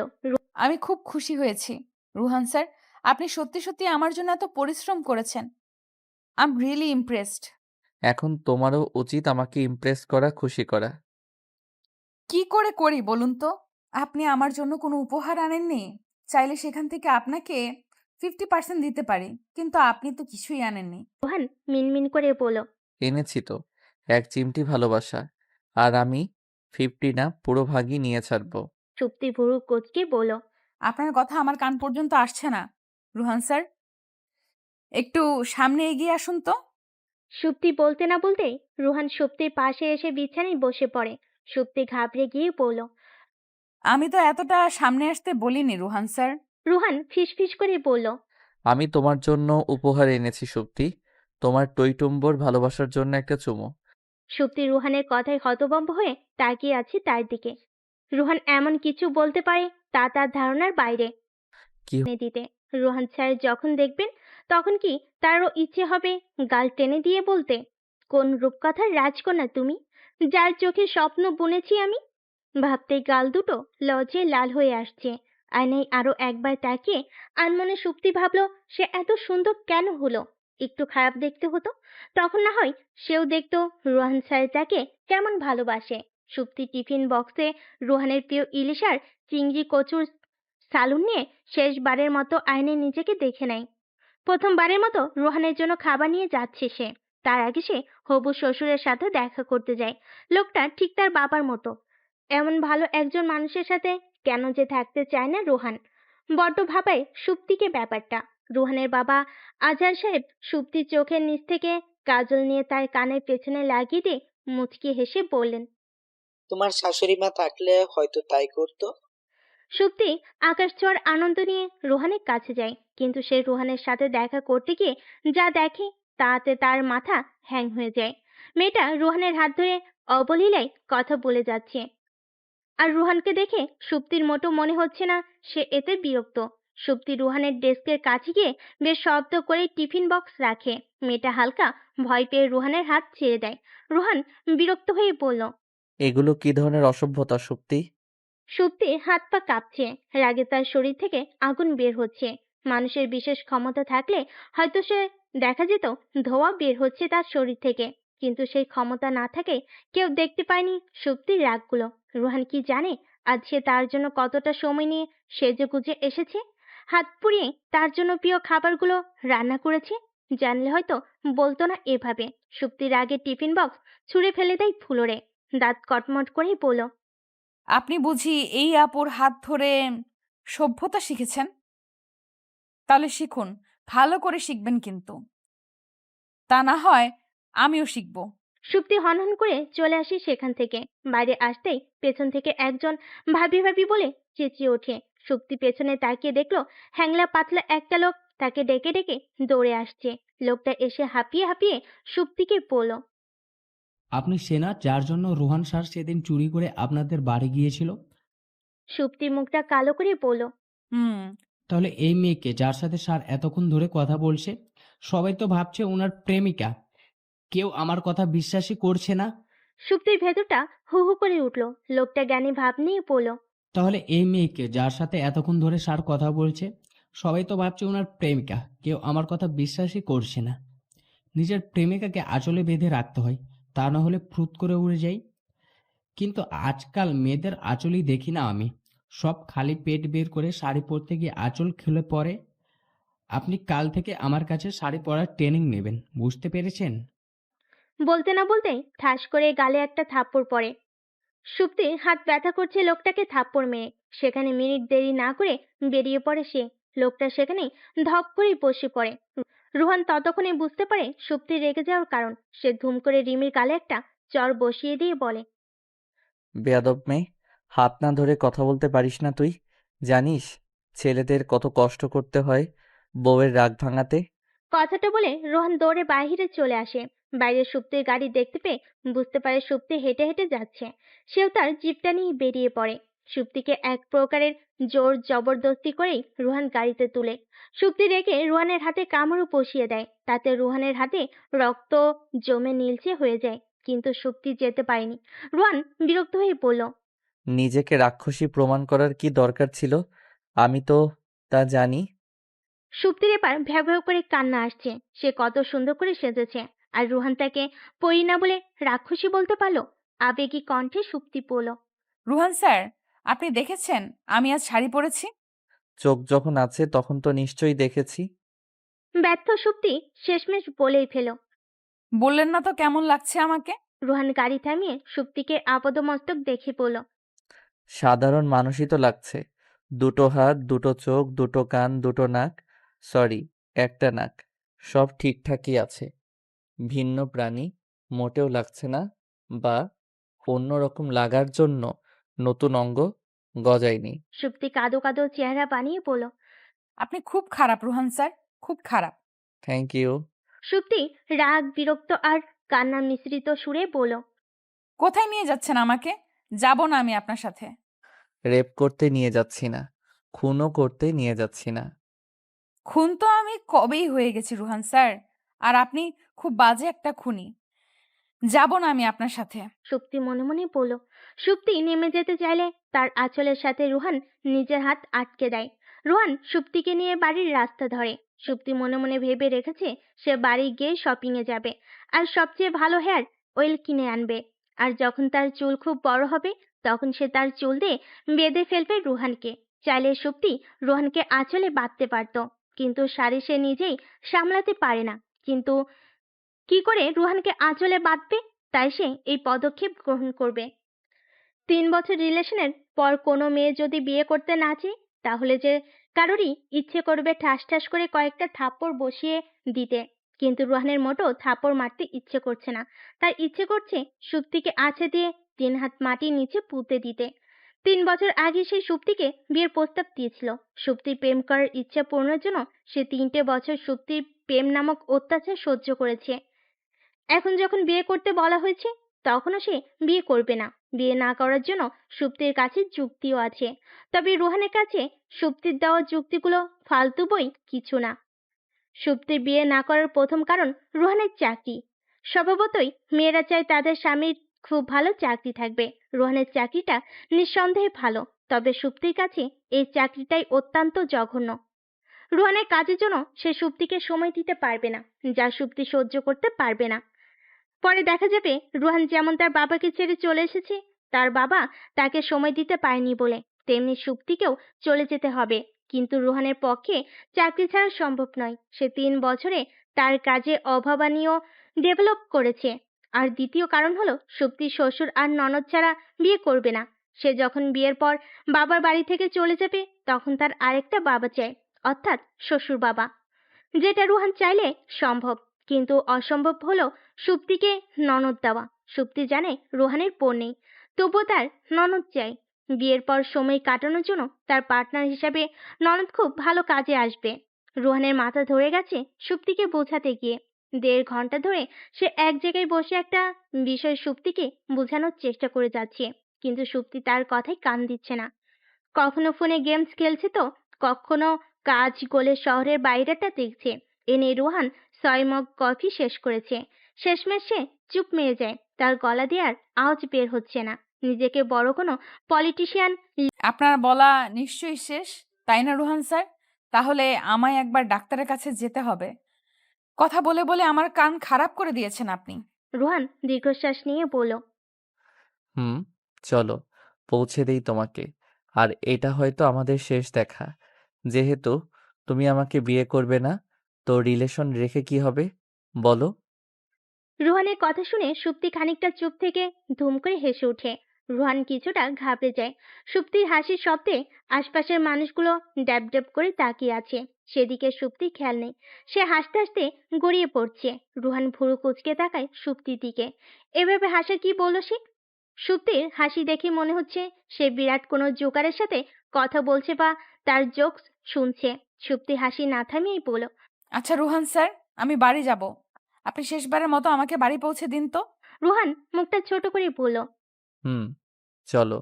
আমি খুব খুশি হয়েছি রুহান স্যার, আপনি সত্যি সত্যি আমার জন্য এত পরিশ্রম করেছেন। I am really impressed. এখন তোমারও উচিত আমাকে ইমপ্রেস করা, খুশি করা। কি করে করি বলুন তো? আপনি আমার জন্য কোনো উপহার আনেননি। চাইলে সেখান থেকে আপনাকে 50% দিতে পারি, কিন্তু আপনি তো কিছুই আনেননি। রোহান মিনমিন করে বলল, এনেছি তো, এক চিমটি ভালোবাসা। আর আমি 50 না, পুরো ভাগই নিয়ে ছাড়বো। সুপ্তি ভুরু কোচকে বলল, আপনার কথা আমার কান পর্যন্ত আসছে না রুহান স্যার, একটু সামনে এগিয়ে আসুন তো। সুপ্তি বলতে না বলতেই রোহান সুপ্তির পাশে এসে বিছানায় বসে পড়ে। সুপ্তি ঘাবড়ে গিয়ে বলল, আমি তো এতটা সামনে আসতে বলিনি রুহান স্যার। রোহান ফিসফিস করে বলল, আমি তোমার জন্য উপহার এনেছি সুপ্তি, তোমার টইটুম্বর ভালোবাসার জন্য একটা চুমু। সুপ্তি রোহানের কথায় হতভম্ব হয়ে তাকিয়ে আছে তার দিকে। রোহান এমন কিছু বলতে পারে তা তার ধারণার বাইরে। কি টেনে দিতে রোহান স্যার যখন দেখবেন তখন কি তারও ইচ্ছে হবে গাল টেনে দিয়ে বলতে, কোন রূপকথার রাজকন্যা তুমি, যার চোখে স্বপ্ন বুনেছি আমি। ভাবতেই গাল দুটো লজ্জায় লাল হয়ে আসছে। আয়নায় আরো একবার তাকিয়ে আনমনে সুপ্তি ভাবলো সে এত সুন্দর কেন হলো। একটু খারাপ দেখতে হতো, তখন না হয় সেও দেখতো রোহান স্যার তাকে কেমন ভালোবাসে। সুপ্তি টিফিন বক্সে রোহানের প্রিয় ইলিশার চিংড়ি কচুর সালুন নিয়ে শেষবারের মতো আয়নায় নিজেকে দেখে নেয়। প্রথমবারের মতো রোহানের জন্য খাবার নিয়ে যাচ্ছে সে। তার আগে সে হবু শ্বশুরের সাথে দেখা করতে যায়। লোকটা ঠিক তার বাবার মতো। এমন ভালো একজন মানুষের সাথে কেন যে থাকতে চায় না রোহান। বড্ড ভাবায় সুপ্তিকে ব্যাপারটা। রোহানের বাবা আজহার সাহেব সুপ্তির চোখের নিচ থেকে কাজল নিয়ে তার কানের পেছনে লাগিয়ে দিয়ে মুচকি হেসে বললেন, তোমার শাশুড়ি মা থাকলে হয়তো তাই করতো। সুপ্তি আকাশ ছোঁয়ার আনন্দ নিয়ে রোহানের কাছে যায়, কিন্তু সে রোহানের সাথে দেখা করতে গিয়ে যা দেখে তাতে তার মাথা হ্যাং হয়ে যায়। মেয়েটা রোহানের হাত ধরে অবলীলায় কথা বলে যাচ্ছে, আর রুহানকে দেখে সুপ্তির মোটো মনে হচ্ছে না সে এতে বিরক্ত। সুপ্তি রুহানের ডেস্কের কাছে গিয়ে বেশ শব্দ করে টিফিন বক্স রাখে। মেয়েটা হালকা ভয় পেয়ে রুহানের হাত ছেড়ে দেয়। রুহান বিরক্ত হয়ে বলল, এগুলো কি ধরনের অসভ্যতা সুপ্তি? সুপ্তি হাত পা কাঁপছে, রাগে তার শরীর থেকে আগুন বের হচ্ছে। মানুষের বিশেষ ক্ষমতা থাকলে হয়তো সে দেখা যেত ধোঁয়া বের হচ্ছে তার শরীর থেকে, কিন্তু সেই ক্ষমতা না থাকে কেউ দেখতে পায়নি সুপ্তির রাগগুলো। রুহান কি জানে আজ সে তার জন্য কতটা সময় নিয়ে সেজেগুজে এসেছে, হাত পুড়িয়ে তার জন্য প্রিয় খাবারগুলো রান্না করেছে। জানলে হয়তো বলতো না এভাবে। সুপ্তির রাগে টিফিন বক্স ছুঁড়ে ফেলে দেয় ফ্লোরে। দাঁত কটমট করে বলল, আপনি বুঝি এই আপুর হাত ধরে সভ্যতা শিখেছেন? তাহলে শিখুন, ভালো করে শিখবেন কিন্তু, তা না হয় আমিও শিখব। সুপ্তি হনহন করে চলে আসে সেখান থেকে। বাইরে আসতেই পেছন থেকে একজন ভাবি ভাবি বলে চেঁচিয়ে ওঠে। সুপ্তি পেছনে তাকিয়ে দেখলো হ্যাংলা পাতলা একটা লোক তাকে ডেকে ডেকে দৌড়ে আসছে। লোকটা এসে হাঁপিয়ে হাঁপিয়ে সুপ্তিকে বলল, আপনি সেনা যার জন্য রোহান স্যার সেদিন চুরি করে আপনাদের বাড়ি গিয়েছিল? সুপ্তি মুখটা কালো করে বলল, হুম। তাহলে এই মেয়েকে যার সাথে স্যার এতক্ষণ ধরে কথা বলছে, সবাই তো ভাবছে ওনার প্রেমিকা। কেউ আমার কথা বিশ্বাসই করছে না। সুপ্তির ভেতরটা হু হু করে উঠল। লোকটা জ্ঞানী ভাব নিয়ে বলল, তাহলে এই মেয়েকে যার সাথে এতক্ষণ ধরে স্যার কথা বলছে, সবাই তো ভাবছে ওনার প্রেমিকা। কেউ আমার কথা বিশ্বাসই করছে না। নিজের প্রেমিকাকে আঁচলে বেঁধে রাখতে হয়, তা না হলে ফুট করে উড়ে যাই। কিন্তু আজকাল মেয়েদের আঁচলই দেখি না আমি। সব খালি পেট বের করে শাড়ি পরতে গিয়ে আঁচল খুলে পড়ে। আপনি কাল থেকে আমার কাছে শাড়ি পরার ট্রেনিং নেবেন, বুঝতে পেরেছেন? বলতে না বলতেই ঠাস করে গালে একটা থাপ্পড় পড়ে। সুপ্তির হাত ব্যথা করছে লোকটাকে থাপ্পড় মেরে। সেখানে মিনিট দেরি না করে বেরিয়ে পড়ে সে। লোকটা সেখানেই ধপ করেই বসে পড়ে। রুহান ততক্ষণে বুঝতে পারে সুপ্তি রেগে যাওয়ার কারণ। সে ধুম করে রিমির গালে একটা চড় বসিয়ে দিয়ে বলে, বেয়াদব মেয়ে, হাত না ধরে কথা বলতে পারিস না তুই? জানিস ছেলেদের কত কষ্ট করতে হয় বউয়ের রাগ ভাঙাতে? কথাটা বলে রোহান দৌড়ে বাইরে চলে আসে। বাইরে সুপ্তির গাড়ি দেখতে পেয়ে বুঝতে পারে সুপ্তি হেঁটে হেঁটে যাচ্ছে। সেও তার জিপটা নিয়ে বেরিয়ে পড়ে। সুপ্তিকে এক প্রকারের জোর জবরদস্তি করেই রুহান গাড়িতে তুলে। সুপ্তি রেগে রুহানের হাতে কামড়ও বসিয়ে দেয়। তাতে রুহানের হাতে রক্ত জমে নীলচে হয়ে যায়। কিন্তু সুপ্তি যেতে পারেনি। রুহান বিরক্ত হয়ে বলল, নিজেকে রাক্ষসী প্রমাণ করার কি দরকার ছিল? আমি তো তা জানি। সুপ্তির এবার ভ্যাও ভ্যাও করে কান্না আসছে। সে কত সুন্দর করে সেজেছে, আর রুহান তাকে পরি না বলে রাক্ষসী বলতে পারলো। আবেগী কণ্ঠে সুপ্তি বলল, রুহান স্যার, আপনি দেখেছেন আমি আজ শাড়ি পরেছি? চোখ যখন আছে তখন তো নিশ্চয়ই দেখেছি। ব্যর্থ সুপ্তি শেষমেশ বলেই ফেল। বললেন না তো কেমন লাগছে আমাকে? রুহান গাড়ি থামিয়ে সুপ্তিকে আপাদমস্তক দেখে বলল, সাধারণ মানুষই তো লাগছে। দুটো হাত, দুটো চোখ, দুটো কান, দুটো নাক, সরি, একটা নাক, সব ঠিকঠাকই আছে। ভিন্ন প্রাণী মোটেও লাগছে না, বা অন্যরকম লাগার জন্য নতুন অঙ্গ গজায়নি। সুপ্তি কাঁদো কাঁদো চেহারা বানিয়ে বলল। আপনি খুব খারাপ রুহান স্যার, খুব খারাপ। Thank you. সুপ্তি রাগ, বিরক্ত আর কান্না মিশ্রিত সুরে বলল, কোথায় নিয়ে যাচ্ছেন আমাকে? যাব না আমি আপনার সাথে। রেপ করতে নিয়ে যাচ্ছি না, খুনও করতে নিয়ে যাচ্ছি না। খুন তো আমি কবেই হয়ে গেছি রুহান স্যার, আর আপনি খুব বাজে একটা খুনি। যাব না আমি আপনার সাথে। সুপ্তি মনে মনে বলল। সুপ্তি নেমে যেতে চাইলে তার আঁচলের সাথে রুহান নিজের হাত আটকে দেয়। রুহান সুপ্তিকে নিয়ে বাড়ির রাস্তা ধরে। সুপ্তি মনে মনে ভেবে রেখেছে সে বাড়ি গিয়ে শপিং এ যাবে, আর সবচেয়ে ভালো হেয়ার অয়েল কিনে আনবে। আর যখন তার চুল খুব বড় হবে, তখন সে তার চুল দিয়ে বেঁধে ফেলবে রুহানকে। চাইলে সুপ্তি রুহানকে আঁচলে বাঁধতে পারত, কিন্তু শাড়ি সে নিজেই সামলাতে পারে না। কিন্তু কি করে রুহানকে আঁচলে বাঁধবে? তাই সে এই পদক্ষেপ গ্রহণ করবে। 3 বছর রিলেশনের পর কোনো মেয়ে যদি বিয়ে করতে না চায়, তাহলে যে কারোরই ইচ্ছে করবে ঠাস ঠাস করে কয়েকটা থাপ্পড় বসিয়ে দিতে। কিন্তু রুহানের মোটেও থাপ্পড় মারতে ইচ্ছে করছে না। তার ইচ্ছে করছে সুপ্তিকে আছে দিয়ে 3 হাত মাটির নিচে পুঁতে দিতে। 3 বছর আগে সেই সুপ্তিকে বিয়ের প্রস্তাব দিয়েছিল। সুপ্তির প্রেম করার ইচ্ছা পূরণের জন্য সে 3টে বছর সুপ্তির প্রেম নামক অত্যাচার সহ্য করেছে। এখন যখন বিয়ে করতে বলা হয়েছে, তখনও সে বিয়ে করবে না। বিয়ে না করার জন্য সুপ্তির কাছে যুক্তিও আছে। তবে রুহানের কাছে সুপ্তির দেওয়া যুক্তিগুলো ফালতু বই কিছু না। সুপ্তির বিয়ে না করার প্রথম কারণ রুহানের চাকরি। স্বভাবতই মেয়েরা চায় তাদের স্বামীর খুব ভালো চাকরি থাকবে। রুহানের চাকরিটা নিঃসন্দেহে ভালো, তবে সুপ্তির কাছে এই চাকরিটাই অত্যন্ত জঘন্য। রুহানের কাজের জন্য সে সুপ্তিকে সময় দিতে পারবে না, যা সুপ্তি সহ্য করতে পারবে না। পরে দেখা যাবে রুহান যেমন তার বাবাকে ছেড়ে চলে এসেছে, তার বাবা তাকে সময় দিতে পারেনি বলে, তেমনি সুপ্তিকেও চলে যেতে হবে। কিন্তু রুহানের পক্ষে চাকরি ছাড়া সম্ভব নয়। সে 3 বছরে তার কাজে অভাবনীয় ডেভেলপ করেছে। আর দ্বিতীয় কারণ হলো সুপ্তির শ্বশুর আর ননদ ছাড়া বিয়ে করবে না। সে যখন বিয়ের পর বাবার বাড়ি থেকে চলে যাবে, তখন তার আরেকটা বাবা চাই, অর্থাৎ শ্বশুর বাবা। যেটা রুহান চাইলে সম্ভব, কিন্তু অসম্ভব হলো সুপ্তিকে ননদ দেওয়া। সুপ্তি জানে রুহানের বোন নেই, তবুও তার ননদ চাই। বিয়ের পর সময় কাটানোর জন্য তার পার্টনার হিসাবে ননদ খুব ভালো কাজে আসবে। রুহানের মাথা ধরে গেছে সুপ্তিকে বোঝাতে গিয়ে। 1.5 ঘন্টা ধরে সে এক জায়গায় বসে একটা বিষয় সুপ্তিকে বোঝানোর চেষ্টা করে যাচ্ছে, কিন্তু সুপ্তি তার কথায় কান দিচ্ছে না। কখনো ফোনে গেমস খেলছে তো কখনো কাজ গোলে শহরের বাইরেটা দেখছে। এনে রুহান 6 মগ কফি শেষ করেছে। শেষমেশ সে চুপ মেরে যায়। তার গলা দিয়ে আর আওয়াজ বের হচ্ছে না। নিজেকে বড় কোনো পলিটিশিয়ান আপনার বলা নিশ্চয়ই শেষ, তাই না রোহান স্যার? তাহলে আমায় একবার ডাক্তারের কাছে যেতে হবে। কথা বলে বলে আমার কান খারাপ করে দিয়েছেন আপনি। রোহান দীর্ঘশ্বাস নিয়ে বলল, হুম, চলো পৌঁছে দেই তোমাকে। আর এটা হয়তো আমাদের শেষ দেখা। যেহেতু তুমি আমাকে বিয়ে করবে না, তো রিলেশন রেখে কি হবে বলো? রোহানের কথা শুনে সুপ্তি খানিকটা চুপ থেকে ধুম করে হেসে ওঠে। রোহান কিছুটা ঘাবড়ে যায়। সুপ্তির হাসির শব্দে আশপাশের মানুষগুলো ড্যাব ড্যাব করে তাকিয়ে আছে। সেদিকে সুপ্তির খেয়াল নেই। সে হাসতে হাসতে গড়িয়ে পড়ছে। রোহান ভুরু কুঁচকে তাকায় সুপ্তির দিকে। এভাবে হাসা কি বলল সে? সুপ্তির হাসি দেখে মনে হচ্ছে সে বিরাট কোনো জোকারের সাথে কথা বলছে বা তার জোকস শুনছে। সুপ্তি হাসি না থামিয়েই বলল, আচ্ছা রোহান স্যার, আমি বাড়ি যাব। আপনি শেষবারের মতো আমাকে বাড়ি পৌঁছে দিন তো। রোহান মুখটা ছোট করে বলল, হুম, চলো।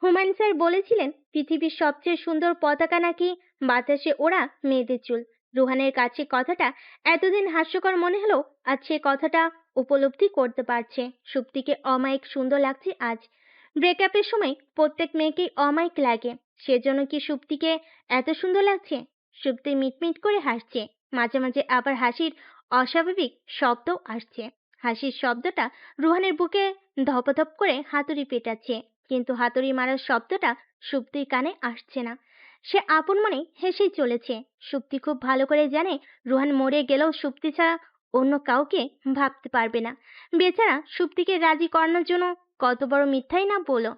হুমায়ুন স্যার বলেছিলেন পৃথিবীর সবচেয়ে সুন্দর পতাকা নাকি বাতাসে ওড়া মেয়েদের চুল। রোহানের কাছে কথাটা এতদিন হাস্যকর মনে হলো, আজ সে কথাটা উপলব্ধি করতে পারছে। সুপ্তিকে অমায়িক সুন্দর লাগছে আজ। ব্রেকআপের সময় প্রত্যেক মেয়েকেই অমায়িক লাগে, সেজন্য কি সুপ্তিকে এত সুন্দর লাগছে? সুপ্তি মিটমিট করে হাসছে। মাঝে মাঝে আবার হাসির অস্বাভাবিক শব্দ আসছে। হাসির শব্দটা রোহানের বুকে ধপধপ করে হাতুড়ি পেটাচ্ছে, কিন্তু হাতুড়ি মারার শব্দটা সুপ্তির কানে আসছে না। সে আপন মনে হেসেই চলেছে। সুপ্তি খুব ভালো করে জানে রোহান মরে গেলেও সুপ্তি ছাড়া অন্য কাউকে ভাবতে পারবে না। বেচারা সুপ্তিকে রাজি করানোর জন্য কত বড় মিথ্যাই না বলো।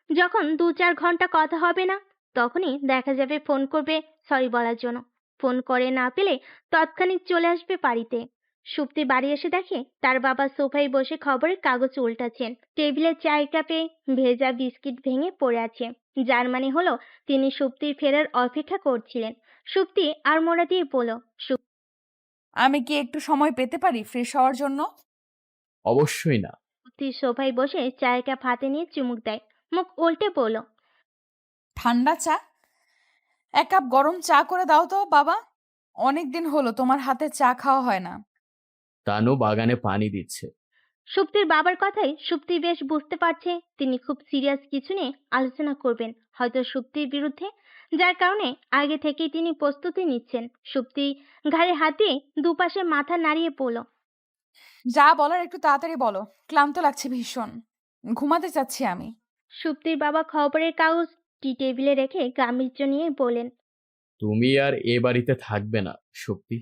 যখন 2-4 ঘন্টা কথা হবে না, তখনই দেখা যাবে ফোন করবে সরি বলার জন্য। ফোন করে না পেলে তৎক্ষণিক চলে আসবে বাড়িতে। সুপ্তি বাড়ি এসে দেখে তার বাবা সোফায় বসে খবরের কাগজ উল্টাচ্ছেন। টেবিলের চায়ের কাপে ভেজা বিস্কিট ভেঙে পড়ে আছে, যার মানে হলো তিনি সুপ্তির ফেরার অপেক্ষা করছিলেন। সুপ্তি আর মোড়া দিয়ে বলল, আমি কি একটু সময় পেতে পারি ফ্রেশ হওয়ার জন্য? অবশ্যই না। সুপ্তি সোফায় বসে চায়ের কাপ হাতে নিয়ে চুমুক দেয়। মুখ উল্টে বলল, ঠান্ডা চা? এক কাপ গরম চা করে দাও তো বাবা। অনেক দিন হলো তোমার হাতে চা খাওয়া হয় না। তানু বাগানে পানি দিচ্ছে। সুপ্তির বাবার কথাই সুপ্তি বেশ বুঝতে পারছে তিনি খুব সিরিয়াস কিছু নিয়ে আলোচনা করবেন, হয়তো সুপ্তির বিরুদ্ধে। যার কারণে আগে থেকেই তিনি প্রস্তুতি নিচ্ছেন। সুপ্তি ঘাড়ে হাত দিয়ে দুপাশে মাথা নাড়িয়ে পড়ল। যা বলার একটু তাড়াতাড়ি বলো, ক্লান্ত লাগছে ভীষণ। ঘুমাতে চাচ্ছি আমি। সুপ্তির বাবা খবরের কাগজ টি টেবিলে রেখে গাম্ভীর্য নিয়ে বলেন। তুমি আর এ বাড়িতে থাকবে না, শক্তি।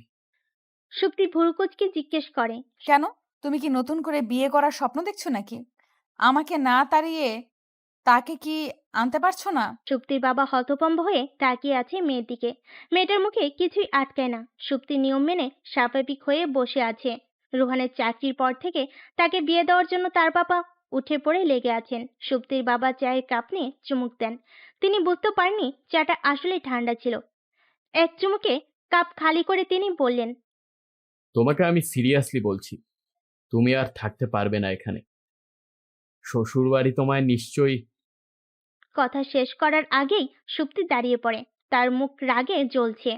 সুপ্তি ভুরুকুচকে জিজ্ঞেস করে, কেন? তুমি কি নতুন করে বিয়ে করার স্বপ্ন দেখছো নাকি? আমাকে না তাড়িয়ে তাকে কি আনতে পারছো না? সুপ্তির বাবা হতভম্ব হয়ে তাকিয়ে আছে মেয়ের দিকে। মেয়েটার মুখে কিছুই আটকায় না। সুপ্তি নিয়ম মেনে স্বাভাবিক হয়ে বসে আছে। রোহানের চাকরির পর থেকে তাকে বিয়ে দেওয়ার জন্য তার বাবা উঠে পড়ে লেগে আছেন। সুপ্তির বাবা চায়ের কাপ নিয়ে চুমুক দেন। তিনি বুঝতে পারেননি চাটা আসলে ঠান্ডা ছিল। এক চুমুকে কাপ খালি করে তিনি বললেন, তোমাকে আমি সিরিয়াসলি বলছি, তুমি আর থাকতে পারবে না এখানে। শ্বশুর বাড়ি তোমায় নিশ্চয়ই। কথা শেষ করার আগেই সুপ্তি দাঁড়িয়ে পড়ে। তার মুখ রাগে জ্বলছে।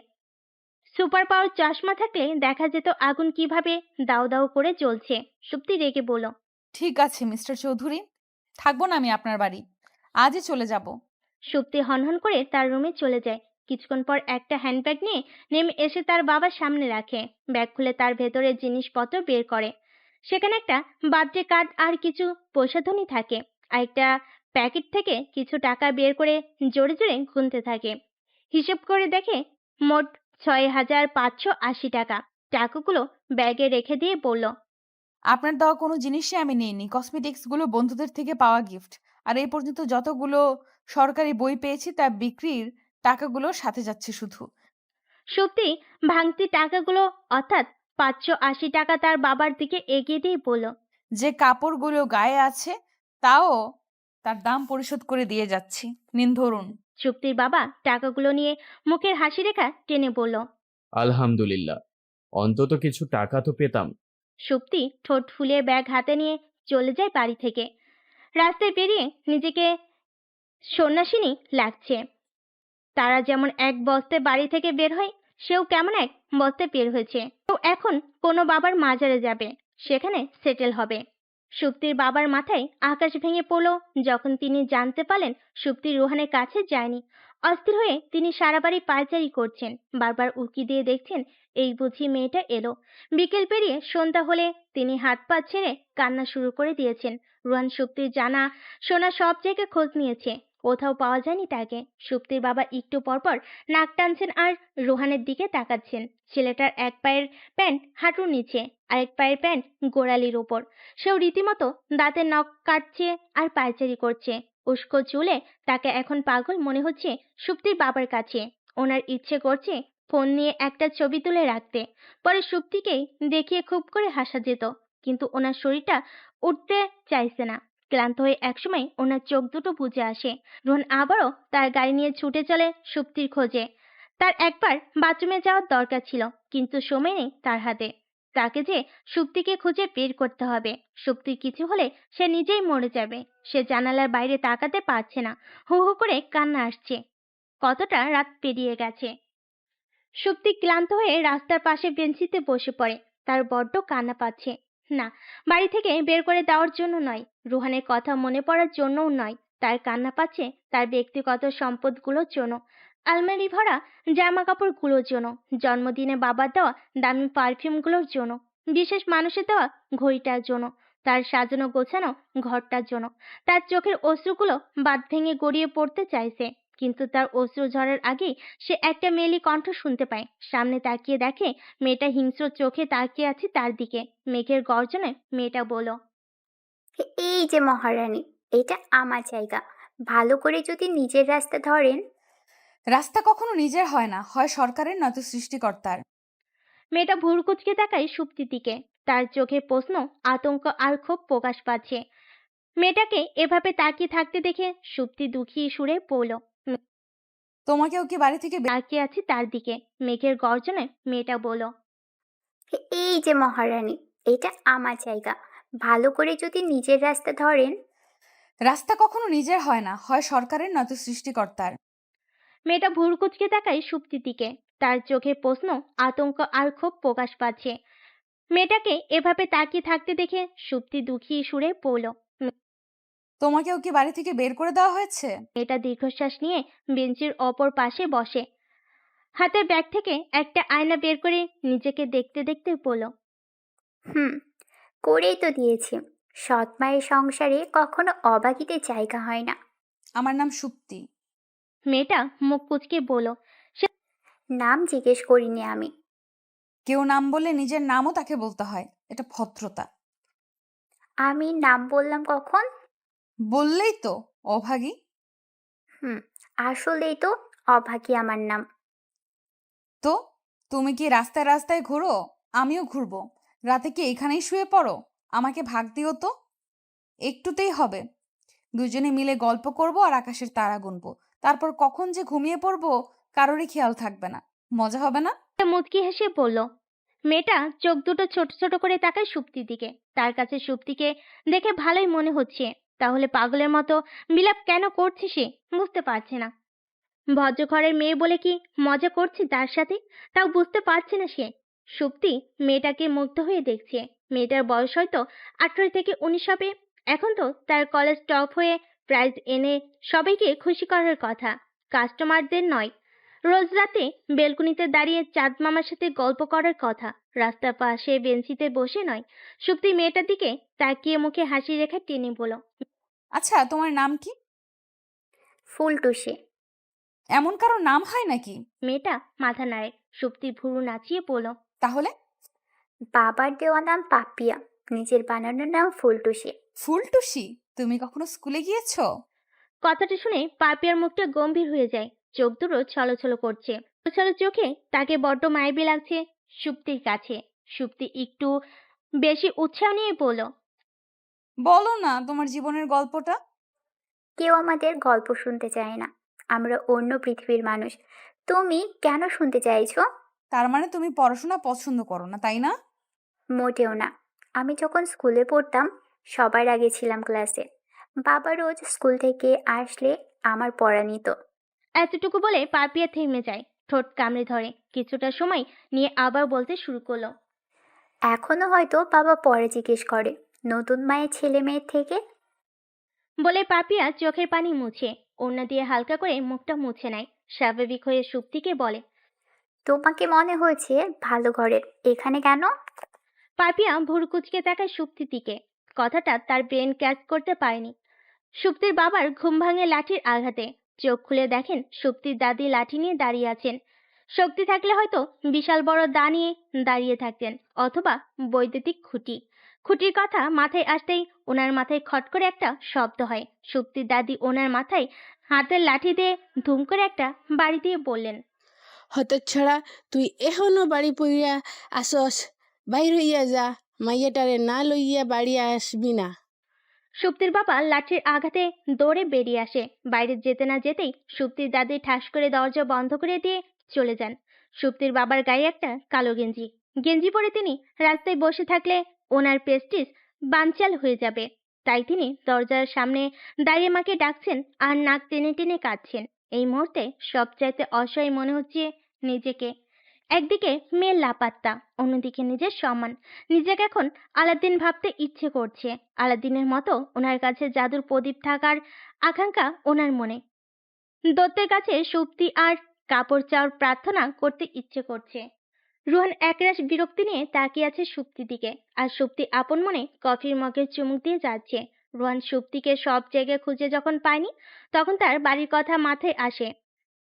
সুপার পাওয়ার চশমা থাকলে দেখা যেত আগুন কিভাবে দাউ দাউ করে জ্বলছে। সুপ্তি রেগে বলল, ঠিক আছে মিস্টার চৌধুরী, থাকবো না আমি আপনার বাড়ি। আজই চলে যাব। সুপ্তি হনহন করে তার রুমে চলে যায়। কিছুক্ষণ পর একটা হ্যান্ডব্যাগ নিয়ে নেমে এসে তার বাবার সামনে রাখে। ব্যাগ খুলে তার ভেতরে জিনিসপত্র বের করে। সেখানে একটা বার্থডে কার্ড আর কিছু প্রসাধনী থাকে। আর একটা প্যাকেট থেকে কিছু টাকা বের করে জোরে জোরে গুনতে থাকে। হিসেব করে দেখে মোট 6,580 টাকা। টাকাগুলো ব্যাগে রেখে দিয়ে বলল, আপনার দেওয়া কোনো জিনিসই আমি নিইনি। কসমেটিক্স গুলো বন্ধুদের থেকে পাওয়া গিফট। আর এই পর্যন্ত যতগুলো সরকারি বই পেয়েছি তা বিক্রির টাকাগুলো সাথে যাচ্ছে শুধু। সত্যি ভাঙতি টাকাগুলো অর্থাৎ 580 টাকা তার বাবার দিকে এগিয়ে দিয়ে বলল, যে কাপড়গুলো গায়ে আছে তাও তার দাম পরিশোধ করে দিয়ে যাচ্ছি। নিন ধরুন। সুপ্তির বাবা টাকাগুলো নিয়ে মুখের হাসি রেখা টেনে বলল। আলহামদুলিল্লাহ, অন্তত কিছু টাকা তো পেতাম। সুপ্তি ঠোঁট ফুলিয়ে ব্যাগ হাতে নিয়ে চলে যায় বাড়ি থেকে। রাস্তায় বেরিয়ে নিজেকে সন্ন্যাসিনী লাগছে। তারা যেমন এক বস্তে বাড়ি থেকে বের হয়, সেও কেমন এক বলতে বের হয়েছে। তো এখন কোনো বাবার মাজারে যাবে, সেখানে সেটেল হবে। সুপ্তির বাবার মাথায় আকাশ ভেঙে পড়ল যখন তিনি জানতে পারলেন সুপ্তি রোহানের কাছে যায়নি। অস্থির হয়ে তিনি সারা বাড়ি পায়চারি করছেন, বারবার উঁকি দিয়ে দেখছেন এই বুঝি মেয়েটা এলো। বিকেল পেরিয়ে সন্ধ্যা হলে তিনি হাত পা ছেড়ে কান্না শুরু করে দিয়েছেন। রোহান সুপ্তির জানা শোনা সব জায়গায় খোঁজ নিয়েছে, কোথাও পাওয়া যায়নি তাকে। সুপ্তির বাবা একটু পরপর নাক টানছেন আর রোহানের দিকে তাকাচ্ছেন। ছেলেটার এক পায়ের প্যান্ট হাঁটুর নিচে, আরেক পায়ের প্যান্ট গোড়ালির ওপর। সেও রীতিমতো দাঁতের নখ কাটছে আর পায়চারি করছে। উস্কো চুলে তাকে এখন পাগল মনে হচ্ছে সুপ্তির বাবার কাছে। ওনার ইচ্ছে করছে ফোন নিয়ে একটা ছবি তুলে রাখতে, পরে সুপ্তিকেই দেখিয়ে খুব করে হাসা যেত। কিন্তু ওনার শরীরটা উঠতে চাইছে না। ক্লান্ত হয়ে একসময় ওনার চোখ দুটো বুজে আসে। রোহন আবারও তার গাড়ি নিয়ে ছুটে চলে সুপ্তির খোঁজে। তার একবার বাথরুমে যাওয়ার দরকার ছিল, কিন্তু সময় নেই তার হাতে। তাকে যে সুপ্তিকে খুঁজে বের করতে হবে। সুপ্তির কিছু হলে সে নিজেই মরে যাবে। সে জানালার বাইরে তাকাতে পারছে না, হু হু করে কান্না আসছে। কতটা রাত পেরিয়ে গেছে। সুপ্তি ক্লান্ত হয়ে রাস্তার পাশে বেঞ্চিতে বসে পড়ে। তার বড্ড কান্না পাচ্ছে। না, বাড়ি থেকে বের করে দেওয়ার জন্য নয়, রুহানের কথা মনে পড়ার জন্যও নয়। তার কান্না পাচ্ছে তার ব্যক্তিগত সম্পদগুলোর জন্য, আলমারি ভরা জামা কাপড়গুলোর জন্য, জন্মদিনে বাবার দেওয়া দামি পারফিউমগুলোর জন্য, বিশেষ মানুষের দেওয়া ঘড়িটার জন্য, তার সাজানো গোছানো ঘরটার জন্য। তার চোখের অশ্রুগুলো বাঁধ ভেঙে গড়িয়ে পড়তে চাইছে, কিন্তু তার অশ্রু ঝরার আগেই সে একটা মেয়েলি কণ্ঠ শুনতে পায়। সামনে তাকিয়ে দেখে মেয়েটা হিংস্র চোখে তাকিয়ে আছে তার দিকে। মেঘের গর্জনে মেয়েটা বলল, এই যে মহারানী, এটা আমার জায়গা, ভালো করে যদি নিজের রাস্তা ধরেন। রাস্তা কখনো নিজের হয় না, হয় সরকারের নয়তো সৃষ্টিকর্তার। মেয়েটা ভুরকুচকে তাকায় সুপ্তির দিকে। তার চোখে প্রশ্ন, আতঙ্ক আর ক্ষোভ প্রকাশ পাচ্ছে। মেয়েটাকে এভাবে তাকিয়ে থাকতে দেখে সুপ্তি দুঃখী সুরে বলল, তোমাকেও কি বাড়ি থেকে তাকিয়ে আছে তার দিকে। মেঘের গর্জনে মেয়েটা বলল, এই যে মহারানী, এটা আমার জায়গা, ভালো করে যদি নিজের রাস্তা ধরেন। রাস্তা কখনো নিজের হয় না, হয় সরকারের নয়তো সৃষ্টিকর্তার। মেয়েটা ভুরকুচকে তাকায় সুপ্তির দিকে। তার চোখে প্রশ্ন, আতঙ্ক আর ক্ষোভ প্রকাশ পাচ্ছে। মেয়েটাকে এভাবে তাকিয়ে থাকতে দেখে সুপ্তি দুঃখী সুরে বলল, তোমাকেও কি বাড়ি থেকে বের করে দেওয়া হয়েছে? মেয়েটা দীর্ঘশ্বাস নিয়ে বেঞ্চের অপর পাশে বসে। হাতের ব্যাগ থেকে একটা আয়না বের করে নিজেকে দেখতে দেখতে বলল, হুম, করেই তো দিয়েছি। সৎ মায়ের সংসারে কখনো অবাকিতে জায়গা হয় না। আমার নাম সুপ্তি। মেয়েটা মুখ কুচকে বলল, নাম জিজ্ঞেস করিনি আমি। কেউ নাম বললে নিজের নামও তাকে বলতে হয়, এটা ভদ্রতা। আমি নাম বললাম কখন? বললেই তো অভাগী। হুম, আসলেই তো অভাগী আমার নাম। তো তুমি কি রাস্তায় রাস্তায় ঘোরো? আমিও ঘুরবো। রাতে কি এখানেই শুয়ে পড়ো? আমাকে ভাগ দিও তো, একটুতেই হবে। দুজনে মিলে গল্প করব আর আকাশের তারা গুনবো। তারপর কখন যে ঘুমিয়ে পড়বো কারোরই খেয়াল থাকবে না। মজা হবে না? মুচকি হেসে বলল। মেয়েটা চোখ দুটো ছোট ছোট করে তাকায় সুপ্তির দিকে। তার কাছে সুপ্তিকে দেখে ভালোই মনে হচ্ছে, তাহলে পাগলের মতো বিলাপ কেন করছে সে বুঝতে পারছে না। ভদ্রঘরের মেয়ে বলে কি মজা করছে তার সাথে, তাও বুঝতে পারছে না সে। সুপ্তি মেয়েটাকে মুগ্ধ হয়ে দেখছে। মেয়েটার বয়স হয়তো 18 থেকে 19 হবে। এখন তো তার কলেজ টপ হয়ে প্রাইজ এনে সবাইকে খুশি করার কথা, কাস্টমারদের নয়। রোজ রাতে বেলকুনিতে দাঁড়িয়ে চাঁদ মামার সাথে গল্প করার কথা, রাস্তার পাশে বেঞ্চিতে বসে নয়। সুপ্তি মেয়েটার দিকে তাকিয়ে মুখে হাসি রেখা টেনে বলল, আচ্ছা, তোমার নাম কি? ফুলটুসি। এমন কারো নাম হয় নাকি? মেয়েটা মাথা নাড়ে। সুপ্তি ভুরু নাচিয়ে বলল, তাহলে? বাবার দেওয়া নাম পাপিয়া, নিজের বানানোর নাম ফুলটুসি। ফুলটুসি? তুমি কখনো স্কুলে গিয়েছো? কথাটা শুনে পাপিয়ার মুখটা গম্ভীর হয়ে যায়। চোখ দুটো ছলছল করছে। ছলো চোখে তাকে বড্ড মায়াবী লাগছে সুপ্তির কাছে। সুপ্তি একটু বেশি উৎসাহ নিয়ে বলল, বলো না তোমার জীবনের গল্পটা। কেউ আমাদের গল্প শুনতে চায় না, আমরা অন্য পৃথিবীর মানুষ। তুমি কেন শুনতে চাইছো? তার মানে তুমি পড়াশোনা পছন্দ করো না, তাই না? মোটেও না। আমি যখন স্কুলে পড়তাম সবার আগে ছিলাম ক্লাসে। বাবা রোজ স্কুল থেকে আসলে আমার পড়া নিত। এতটুকু বলে পাপিয়া থেমে যায়। ঠোঁট কামড়ে ধরে। কিছুটা সময় নিয়ে আবার বলতে শুরু করলো। এখনো হয়তো বাবা পরে জিজ্ঞেস করে, নতুন মায়ের ছেলে মেয়ের থেকে। বলে পাপিয়া চোখের পানি মুছে ওড়না দিয়ে হালকা করে মুখটা মুছে নেয়। স্বাভাবিক হয়ে সুপ্তিকে বলে, তোমাকে মনে হয়েছে ভালো ঘরের, এখানে কেন? পাপিয়া ভুরু কুঁচকে তাকায় সুপ্তির দিকে। কথাটা তার ব্রেন ক্যাচ করতে পারেনি। সুপ্তির বাবার ঘুম ভাঙে লাঠির আঘাতে। চোখ খুলে দেখেন সুপ্তির দাদি লাঠি নিয়ে দাঁড়িয়ে আছেন। শক্তি থাকলে হয়তো বিশাল বড় দা নিয়ে দাঁড়িয়ে থাকতেন, অথবা বৈদ্যুতিক খুঁটি। খুঁটির কথা মাথায় আসতেই ওনার মাথায় খট করে একটা শব্দ হয়। সুপ্তির দাদি ওনার মাথায় হাতের লাঠি দিয়ে ধুম করে একটা বাড়ি দিয়ে বললেন, হতচ্ছাড়া, তুই এখনো বাড়ি পইরা আসস, বাইর হইয়া যা, মাইয়াটারে না লইয়া বাড়ি আসবি না। সুপ্তির বাবা লাঠির আঘাতে দৌড়ে বেরিয়ে আসে। বাইরে যেতে না যেতেই সুপ্তির দাদি ঠাস করে দরজা বন্ধ করে দিয়ে চলে যান। সুপ্তির বাবার গায়ে একটা কালো গেঞ্জি। গেঞ্জি পরে তিনি রাস্তায় বসে থাকলে ওনার প্রেস্টিজ বানচাল হয়ে যাবে। তাই তিনি দরজার সামনে দাঁড়িয়ে মাকে ডাকছেন আর নাক টেনে টেনে কাঁদছেন। এই মুহূর্তে সবচাইতে অসহায় মনে হচ্ছে নিজেকে। একদিকে মেয়ের লাপাত্তা, অন্যদিকে নিজের সম্মান। নিজেকে এখন আলাদিন ভাবতে ইচ্ছে করছে। আলাদিনের মতো ওনার কাছে জাদুর প্রদীপ থাকার আকাঙ্ক্ষা ওনার মনে। দত্তের কাছে সুপ্তি আর কাপড় চাওয়ার প্রার্থনা করতে ইচ্ছে করছে। রুহান একরাশ বিরক্তি নিয়ে তাকিয়ে আছে সুপ্তির দিকে, আর সুপ্তি আপন মনে কফির মগে চুমুক দিয়ে যাচ্ছে। রুহান সুপ্তিকে সব জায়গায় খুঁজে যখন পায়নি, তখন তার বাড়ির কথা মাথায় আসে।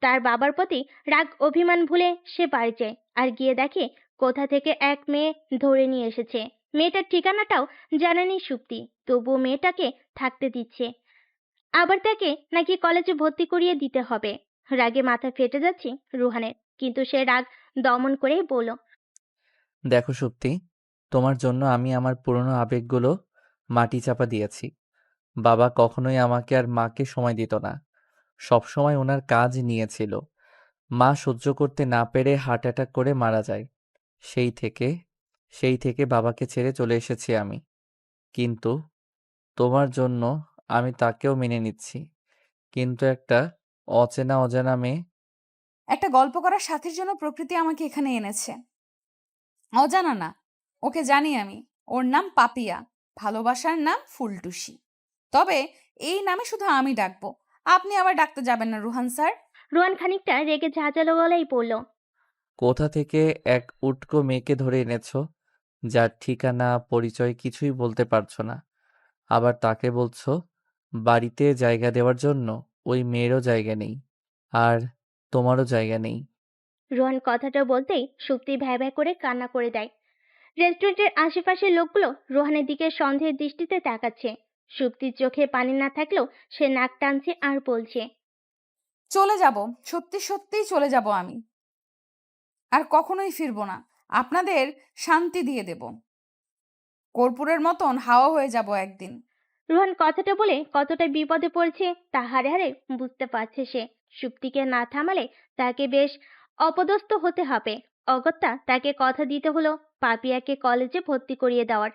তার বাবার প্রতি রাগ অভিমান ভুলে সে বাড়ি যায়, আর গিয়ে দেখে কোথা থেকে এক মেয়ে ধরে নিয়ে এসেছে। মেয়েটার ঠিকানাটাও জানেনি সুপ্তি, তবুও মেয়েটাকে থাকতে দিচ্ছে। আবার তাকে নাকি কলেজে ভর্তি করিয়ে দিতে হবে। রাগে মাথা ফেটে যাচ্ছে রুহানের, কিন্তু সে রাগ দমন করেই বলল, দেখো সুপ্তি, তোমার জন্য আমি আমার পুরনো আবেগগুলো মাটি চাপা দিয়েছি। বাবা কখনোই আমাকে আর মাকে সময় দিত না, সবসময় ওনার কাজ নিয়েছিল। মা সহ্য করতে না পেরে হার্ট অ্যাটাক করে মারা যায়। সেই থেকে সেই থেকে বাবাকে ছেড়ে চলে এসেছি আমি। কিন্তু তোমার জন্য আমি তাকেও মেনে নিচ্ছি। কিন্তু একটা অচেনা অজানা মেয়ে। একটা গল্প করার সাথীর জন্য প্রকৃতি আমাকে এখানে এনেছে। অজানা না, ওকে জানি আমি। ওর নাম পাপিয়া, ভালোবাসার নাম ফুলটুসি। তবে এই নামে শুধু আমি ডাকবো, আপনি আবার ডাকতে যাবেন না রুহান স্যার। রুহান খানিকটা রেগে ঝাঁঝালো গলায় বলল, কোথা থেকে এক উটকো মেয়েকে ধরে এনেছো, যার ঠিকানা পরিচয় কিছুই বলতে পারছো না, আবার তাকে বলছো বাড়িতে জায়গা দেওয়ার জন্য? ওই মেয়েরও জায়গা নেই, আর তোমারও জায়গা নেই। রোহন কথাটা বলতেই সুপ্তি ভ্যাঁ ভ্যাঁ করে কান্না করে দেয়। রেস্টুরেন্টের আশেপাশের লোকগুলো রোহানের দিকে সন্দেহের দৃষ্টিতে তাকাচ্ছে। সুপ্তির চোখে পানি না থাকলেও সে নাক টানছে আর বলছে, চলে যাব, সত্যি সত্যিই চলে যাব আমি, আর কখনোই ফিরবো না। আপনাদের শান্তি দিয়ে দেব, কর্পূরের মতন হাওয়া হয়ে যাব একদিন। রোহন কথাটা বলে কতটা বিপদে পড়েছে তা হারে হারে বুঝতে পারছে সে। সুপ্তিকে না থামালে তাকে বেশ অপদস্থ হতে হবে। অগত্যা তাকে কথা দিতে হলো পাপিয়াকে কলেজে ভর্তি করিয়ে দেওয়ার।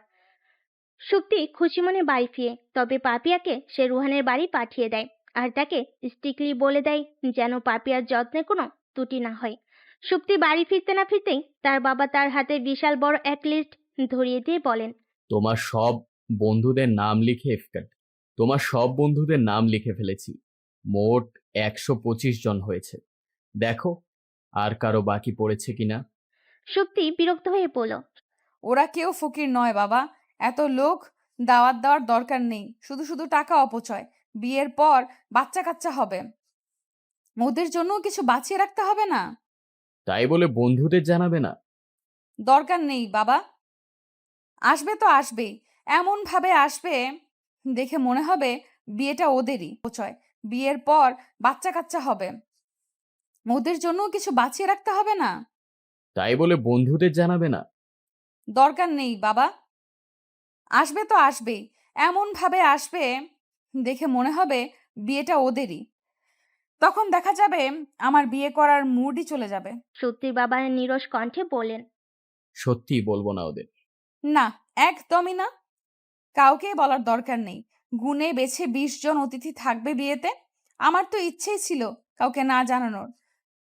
সুপ্তি খুশি মনে বাড়ি ফিরে, তবে পাপিয়াকে সে রুহানের বাড়ি পাঠিয়ে দেয়, আর তাকে স্ট্রিক্টলি বলে দেয় যেন পাপিয়ার যত্নে কোনো ত্রুটি না হয়। সুপ্তি বাড়ি ফিরতে না ফিরতেই তার বাবা তার হাতে বিশাল বড় এক লিস্ট ধরিয়ে দিয়ে বলেন, তোমার সব বন্ধুদের নাম লিখে তোমার সব বন্ধুদের নাম লিখে ফেলেছি। মোট 125 জন হয়েছে। দেখো আর কারো বাকি পড়েছে কিনা। সুপ্তি বিরক্ত হয়ে বলল, ওরা কেউ ফকির নয় বাবা, এত লোক দাওয়াত দেওয়ার দরকার নেই, শুধু শুধু টাকা অপচয়। বিয়ের পর বাচ্চা কাচ্চা হবে, ওদের জন্যও কিছু বাঁচিয়ে রাখতে হবে না? তাই বলে বন্ধুদের জানাবে না? দরকার নেই বাবা, আসবে তো আসবেই, এমন ভাবে আসবে দেখে মনে হবে বিয়েটা ওদেরই অপচয়। বিয়ের পর বাচ্চা কাচ্চা হবে, ওদের জন্যও কিছু বাঁচিয়ে রাখতে হবে না? তাই বলে বন্ধুদের জানাবে না? দরকার নেই বাবা, আসবে তো আসবেই, এমন ভাবে আসবে দেখে মনে হবে বিয়েটা ওদেরই। তখন দেখা যাবে আমার বিয়ে করার মুডই চলে যাবে। সুপ্তির বাবা নিরস কণ্ঠে বললেন, সত্যি বলবো না ওদের। না, একদমই না, কাউকে বলার দরকার নেই। গুনে বেছে 20 জন অতিথি থাকবে বিয়েতে। আমার তো ইচ্ছেই ছিল কাউকে না জানানোর,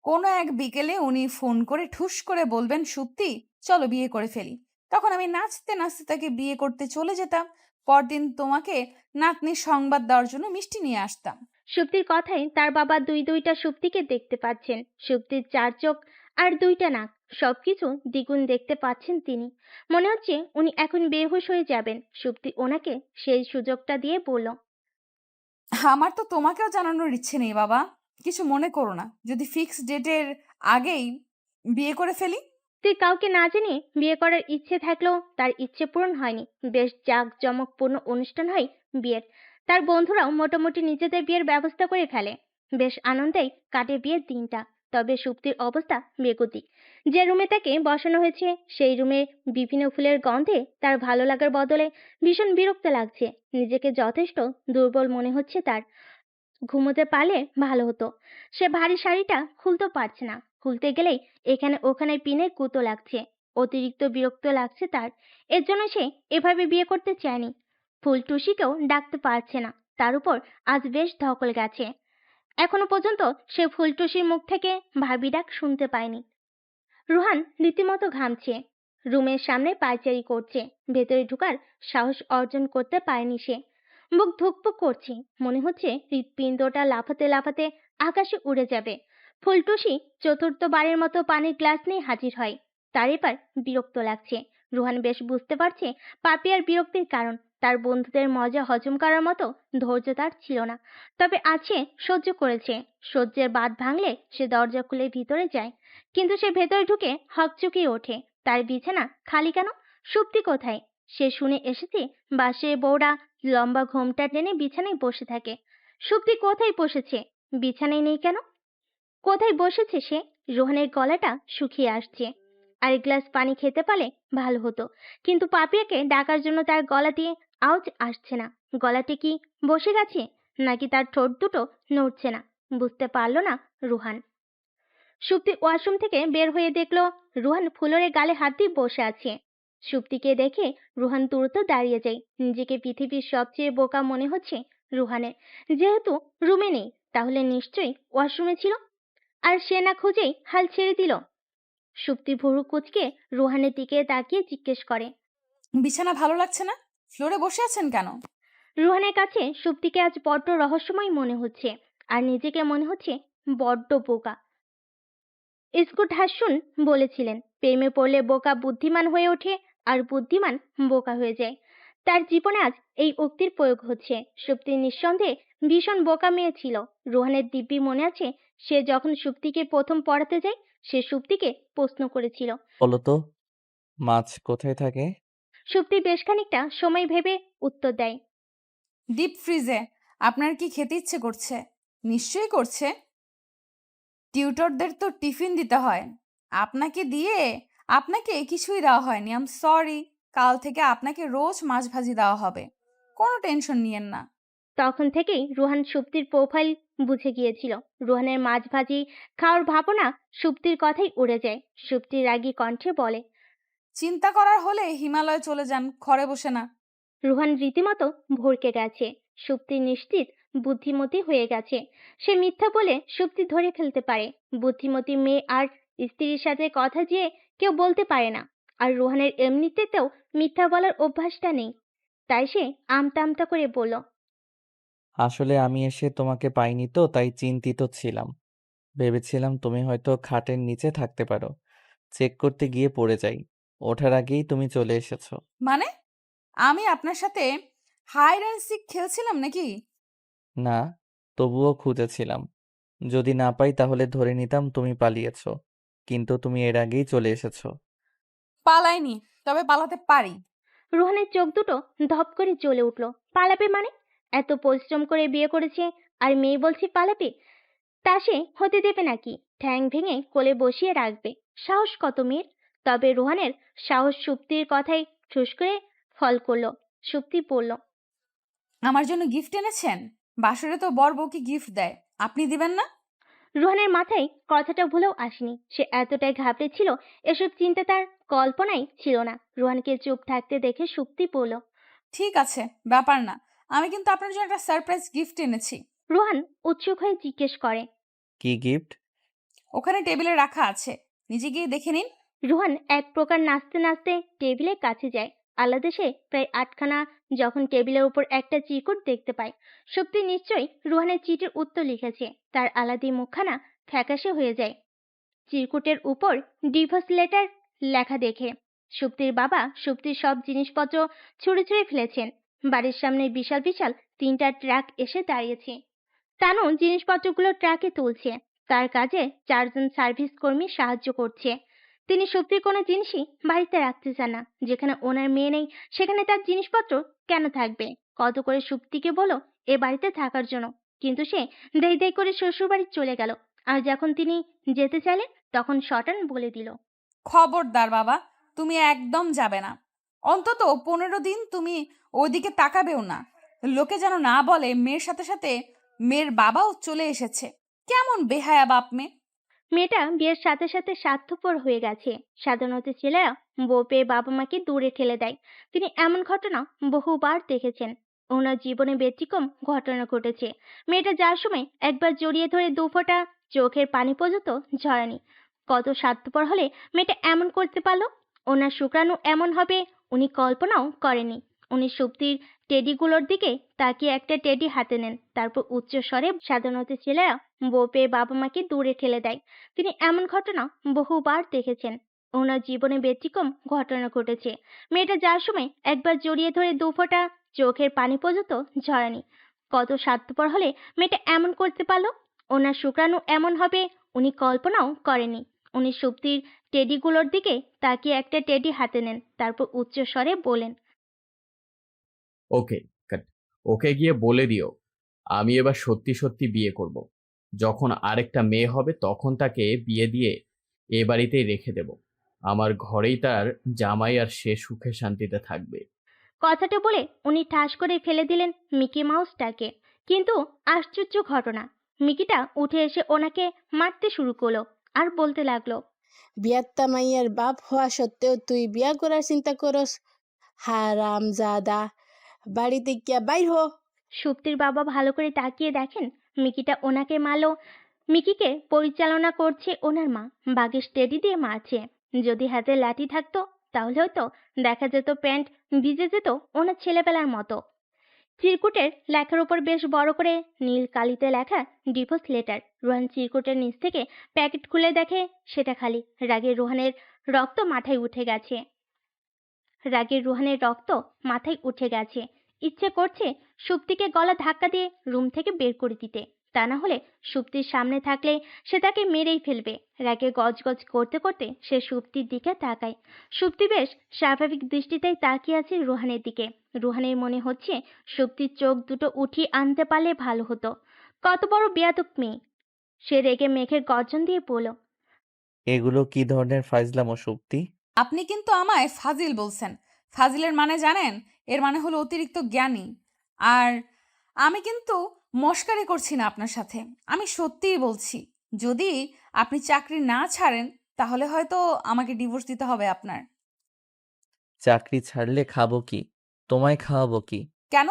কোনো এক বিকেলে উনি ফোন করে ঠুস করে বলবেন, সুপ্তি চলো বিয়ে করে ফেলি। তখন আমি নাচতে নাচতে তাকে বিয়ে করতে চলে যেতাম। পরদিন তোমাকে নাতনির সংবাদ দেওয়ার জন্য মিষ্টি নিয়ে আসতাম। সুপ্তির কথায় তার বাবা দুইটা সুপ্তিকে দেখতে পাচ্ছেন। সুপ্তির 4 চোখ আর 2টা নাক, সবকিছু দ্বিগুণ দেখতে পাচ্ছেন তিনি। মনে হচ্ছে উনি এখন বেহুশ হয়ে যাবেন। সুপ্তি ওনাকে সেই সুযোগটা দিয়ে বলল, আমার তো তোমাকেও জানানোর ইচ্ছে নেই বাবা, কিছু মনে করো না যদি ফিক্স ডেটের আগেই বিয়ে করে ফেলি। তুই কাউকে না জানিয়ে বিয়ে করার ইচ্ছে থাকলেও তার ইচ্ছে পূরণ হয়নি। বেশ জাঁকজমকপূর্ণ অনুষ্ঠান হয় বিয়ের। তার বন্ধুরাও মোটামুটি নিজেদের বিয়ের ব্যবস্থা করে ফেলে। বেশ আনন্দেই কাটে বিয়ের দিনটা। তবে সুপ্তির অবস্থা বেগতিক। যে রুমে তাকে বসানো হয়েছে সেই রুমে বিভিন্ন ফুলের গন্ধে তার ভালো লাগার বদলে ভীষণ বিরক্ত লাগছে। নিজেকে যথেষ্ট দুর্বল মনে হচ্ছে তার। ঘুমোতে পারলে ভালো হতো। সে ভারী শাড়িটা খুলতে পারছে না। খুলতে গেলেই এখানে ওখানে পিনের গুঁতো লাগছে। অতিরিক্ত বিরক্ত লাগছে তার। এর জন্য সে এভাবে বিয়ে করতে চায়নি। ফুলটুসিকেও ডাকতে পারছে না। তার উপর আজ বেশ ধকল গেছে। এখনো পর্যন্ত সে ফুলটুসির মুখ থেকে ভাবি ডাক শুনতে পায়নি। রুহান রীতিমতো ঘামছে। রুমের সামনে পায়চারি করছে। ভেতরে ঢোকার সাহস অর্জন করতে পারেনি সে। বুক ধুকপুক করছে। মনে হচ্ছে হৃৎপিণ্ডটা লাফাতে লাফাতে আকাশে উড়ে যাবে। ফুলটুসি চতুর্থবারের মতো পানির গ্লাস নিয়ে হাজির হয়। তার এবার বিরক্ত লাগছে। রুহান বেশ বুঝতে পারছে পাপিয়ার বিরক্তির কারণ। তার বন্ধুদের মজা হজম করার মতো ধৈর্য তার ছিল না। তবে আছে, সহ্য করেছে। সহ্যের বাঁধ ভাঙলে সে দরজা খুলে ভিতরে যায়। কিন্তু সে ভেতরে ঢুকে হকচকিয়ে ওঠে। তার বিছানা খালি কেন? সুপ্তি কোথায়? সে শুনে এসেছে বাসে বউরা লম্বা ঘোমটা টেনে বিছানায় বসে থাকে। সুপ্তি কোথায় বসেছে? বিছানায় নেই কেন? কোথায় বসেছে সে? রোহানের গলাটা শুকিয়ে আসছে। আর এক গ্লাস পানি খেতে পারলে ভালো হতো। কিন্তু পাপিয়াকে ডাকার জন্য তার গলা দিয়ে আওয়াজ আসছে না। গলাটি কি বসে গেছে, নাকি তার ঠোঁট দুটো নড়ছে না? বুঝতে পারল না রুহান। সুপ্তি ওয়াশরুম থেকে বের হয়ে দেখলো রুহান ফ্লোরে গালে হাত দিয়ে বসে আছে। সুপ্তিকে দেখে রুহান দ্রুত দাঁড়িয়ে যায়। নিজেকে পৃথিবীর সবচেয়ে বোকা মনে হচ্ছে রুহানের। যেহেতু রুমে নেই, তাহলে নিশ্চয়ই ওয়াশরুমে ছিল। আর সে না খুঁজেই হাল ছেড়ে দিল। সুপ্তি ভুরু কুঁচকে রুহানের দিকে তাকিয়ে জিজ্ঞেস করে, বিছানা ভালো লাগছে না? ফ্লোরে বসে আছেন কেন? রুহানের কাছে সুপ্তিকে আজ বড্ড রহস্যময় মনে হচ্ছে। আর নিজেকে মনে হচ্ছে বড্ড বোকা। স্কুট হাসুন বলেছিলেন, প্রেমে পড়লে বোকা বুদ্ধিমান হয়ে ওঠে আর বুদ্ধিমান বোকা হয়ে যায়। তার জীবনে আজ এই উক্তির প্রয়োগ হচ্ছে। সুপ্তি নিঃসন্দেহে ভীষণ বোকা মেয়ে ছিল। রোহানের দিব্যি মনে আছে, সে যখন সুপ্তিকে প্রথম পড়াতে যায় সে সুপ্তিকে প্রশ্ন করেছিল। বলো তো, মাছ কোথায় থাকে? সুপ্তি বেশ খানিকটা সময় ভেবে উত্তর দেয়, ডিপ ফ্রিজে। আপনার কি খেতে ইচ্ছে করছে? নিশ্চয়ই করছে। টিউটরদের তো টিফিন দিতে হয়। আপনাকে কিছুই দেওয়া হয়নি। আম সরি। কাল থেকে আপনাকে রোজ মাছ ভাজি দেওয়া হবে। কোনো টেনশন নিয়েন না। তখন থেকেই রুহান সুপ্তির প্রোফাইল বুঝে গিয়েছিল। রুহানের মাছ ভাজি খাওয়ার ভাবনা সুপ্তির কথাই উড়ে যায়। সুপ্তির রাগী কণ্ঠে বলে, চিন্তা করার হলে হিমালয়ে চলে যান, ঘরে বসে না। রুহান রীতিমতো ভড়কে গেছে। সুপ্তি নিশ্চিত বুদ্ধিমতী হয়ে গেছে। সে মিথ্যা বলে সুপ্তি ধরে ফেলতে পারে। বুদ্ধিমতী মেয়ে আর স্ত্রীর সাথে কথা যে কেউ বলতে পারে না। আর রুহানের এমনিতেও মিথ্যা বলার অভ্যাসটা নেই। তাই সে আমতা আমতা করে বলল, আসলে আমি এসে তোমাকে পাইনি তো তাই চিন্তিত ছিলাম। ভেবেছিলাম তুমি হয়তো খাটের নিচে থাকতে পারো। চেক করতে গিয়ে পড়ে যাই। ওঠার আগেই তুমি চলে এসেছো। মানে আমি আপনার সাথে হাইড অ্যান্ড সিক খেলছিলাম নাকি? না, তবুও খুঁজেছিলাম। যদি না পাই তাহলে ধরে নিতাম তুমি পালিয়েছো। কিন্তু তুমি এর আগেই চলে এসেছো। পালাইনি, তবে পালাতে পারি। রোহানের চোখ দুটো ধপ করে জ্বলে উঠল। পালাবে মানে? এত পরিশ্রম করে বিয়ে করেছে আর মেয়ে বলছে পালাবে? তা সে হতে দেবে নাকি? ঠ্যাং ভেঙে কোলে বসিয়ে রাখবে। সাহস কত মেয়ের! তবে রোহানের সাহস সুপ্তির কথাই ঠুস করে ফল করলো। সুপ্তি পড়ল, আমার জন্য গিফট এনেছেন? বাসরে তো বর বউকে গিফট দেয়, আপনি দিবেন না? রোহানের মাথায় কথাটা ভুলেও আসেনি। সে এতটাই ঘাবড়েছিল, এসব চিন্তা তার কল্পনাই ছিল না। রোহানকে চুপ থাকতে দেখে সুপ্তি পড়ল, ঠিক আছে, ব্যাপার না। আমি কিন্তু আপনার জন্য একটা সারপ্রাইজ গিফট এনেছি। রোহান উৎসুক হয়ে জিজ্ঞেস করে, কি গিফট? ওখানে টেবিলে রাখা আছে, নিজে গিয়ে দেখে নিন। রুহান এক প্রকার নাচতে নাচতে টেবিলের কাছে যায়। আলাদা সে প্রায় আটখানা যখন টেবিলের উপর একটা চিরকুট দেখতে পায়। সুপ্তি নিশ্চয়ই রুহানের চিঠির উত্তর লিখেছে। তার আলাদি মুখখানা ফ্যাকাশে হয়ে যায় চিরকুটের উপর ডিভোর্স লেটার লেখা দেখে। সুপ্তির বাবা সুপ্তির সব জিনিসপত্র ছুঁড়ে ছুঁড়ে ফেলেছেন। বাড়ির সামনে বিশাল বিশাল 3টা ট্রাক এসে দাঁড়িয়েছে। তানু জিনিসপত্রগুলো ট্রাকে তুলছে। তার কাজে 4জন সার্ভিস কর্মী সাহায্য করছে। তিনি সুপ্তির কোনো জিনিসই বাড়িতে রাখতে চান না। যেখানে ওনার মেয়ে নেই সেখানে তার জিনিসপত্র কেন থাকবে? কত করে সুপ্তিকে বলো এ বাড়িতে থাকার জন্য, কিন্তু সে দেই দেই করে শ্বশুর বাড়ি চলে গেল। আর যখন তিনি যেতে চাইলেন তখন শটান বলে দিল, খবরদার বাবা, তুমি একদম যাবে না। অন্তত 15 দিন তুমি ওইদিকে তাকাবেও না। লোকে যেন না বলে মেয়ের সাথে সাথে মেয়ের বাবাও চলে এসেছে। কেমন বেহায়া বাপ মেয়ে। মেয়েটা বিয়ের সাথে সাথে স্বার্থপর হয়ে গেছে। সাধারণত ছেলেরা বউ পেয়ে বাবা মাকে দূরে ঠেলে দেয়। তিনি এমন ঘটনা বহুবার দেখেছেন। ওনার জীবনে ব্যতিক্রম ঘটনা ঘটেছে। মেয়েটা যার সময় একবার জড়িয়ে ধরে 2 ফোঁটা চোখের পানি পর্যন্ত ঝরানি। কত স্বার্থপর হলে মেয়েটা এমন করতে পারলো? ওনার শুক্রাণু এমন হবে উনি কল্পনাও করেনি। উনি সুপ্তির টেডিগুলোর দিকে তাকিয়ে একটা টেডি হাতে নেন। তারপর উচ্চ স্বরে, সাধারণত ছেলেরা বউ পেয়ে বাবা মাকে দূরে ঠেলে দেয়। তিনি এমন ঘটনা বহুবার দেখেছেন। ওনার জীবনে ব্যতিক্রম ঘটনা ঘটেছে। মেয়েটা যার সময় একবার জড়িয়ে ধরে 2 ফোঁটা চোখের পানি পর্যন্ত ঝরানি। কত স্বার্থপর হলে মেয়েটা এমন করতে পারলো? ওনার শুক্রাণু এমন হবে উনি কল্পনাও করেনি। উনি সুপ্তির টেডিগুলোর দিকে তাকিয়ে একটা টেডি হাতে নেন। তারপর উচ্চ স্বরে বলেন, ওকে, কাট। ওকে গিয়ে বলে দিও আমি এবার সত্যি সত্যি বিয়ে করব। যখন আরেকটা মেয়ে হবে তখন তাকে বিয়ে দিয়ে এ বাড়িতেই রেখে দেব। আমার ঘরেই তার জামাই আর সে সুখে শান্তিতে থাকবে। কথাটা বলে উনি ঠাস করে ফেলে দিলেন মিকি মাউসটাকে। কিন্তু আশ্চর্য ঘটনা, মিকিটা উঠে এসে ওনাকে মারতে শুরু করলো আর বলতে লাগলো, বিয়াত্তা মাইয়ার বাপ হওয়া সত্ত্বেও তুই বিয়া করার চিন্তা করস? হারাম জাদা, বাড়িতে গিয়া বাইর হ। সুপ্তির বাবা ভালো করে তাকিয়ে দেখেন মিকিটা ওনাকে মারলো। মিকিকে পরিচালনা করছে ওনার মা, বাগের স্টেডি দিয়ে মারছে। যদি হাতে লাঠি থাকতো তাহলে হয়তো দেখা যেত প্যান্ট ভিজে যেত ওনার ছেলেবেলার মতো। চিরকুটের লেখার উপর বেশ বড় করে নীল কালিতে লেখা ডিভোর্স লেটার। রোহান চিরকুটের নিচ থেকে প্যাকেট খুলে দেখে সেটা খালি। রক্ত মাথায় উঠে গেছে রোহানের রক্ত মাথায় উঠে গেছে। ইচ্ছে করছে সুপ্তিকে গলা ধাক্কা দিয়ে রুম থেকে বের করে দিতে। তা না হলে সুপ্তির সামনে থাকলে সে তাকে মেরেই ফেলবে। রাগে গজগজ করতে করতে সে সুপ্তির দিকে তাকায়। সুপ্তি বেশ স্বাভাবিক দৃষ্টিতেই তাকিয়ে আছে রোহানের দিকে। রোহানের মনে হচ্ছে সুপ্তির চোখ দুটো উঠিয়ে আনতে পারলে ভালো হতো। কত বড় বেয়াদব মেয়ে! সে রেগে মেঘের গর্জন দিয়ে বলল, এগুলো কি ধরনের ফাইজলামো সুপ্তি? আপনি কিন্তু আমায় ফাজিল বলছেন। ফাজিলের মানে জানেন? এর মানে হলো অতিরিক্ত জ্ঞানী। আর আমি কিন্তু মশকারি করছি না আপনার সাথে, আমি সত্যিই বলছি। যদি আপনি চাকরি না ছাড়েন তাহলে হয়তো আমাকে ডিভোর্স দিতে হবে আপনার। চাকরি ছাড়লে খাবো কি? তোমায় খাওয়াবো কি? কেন?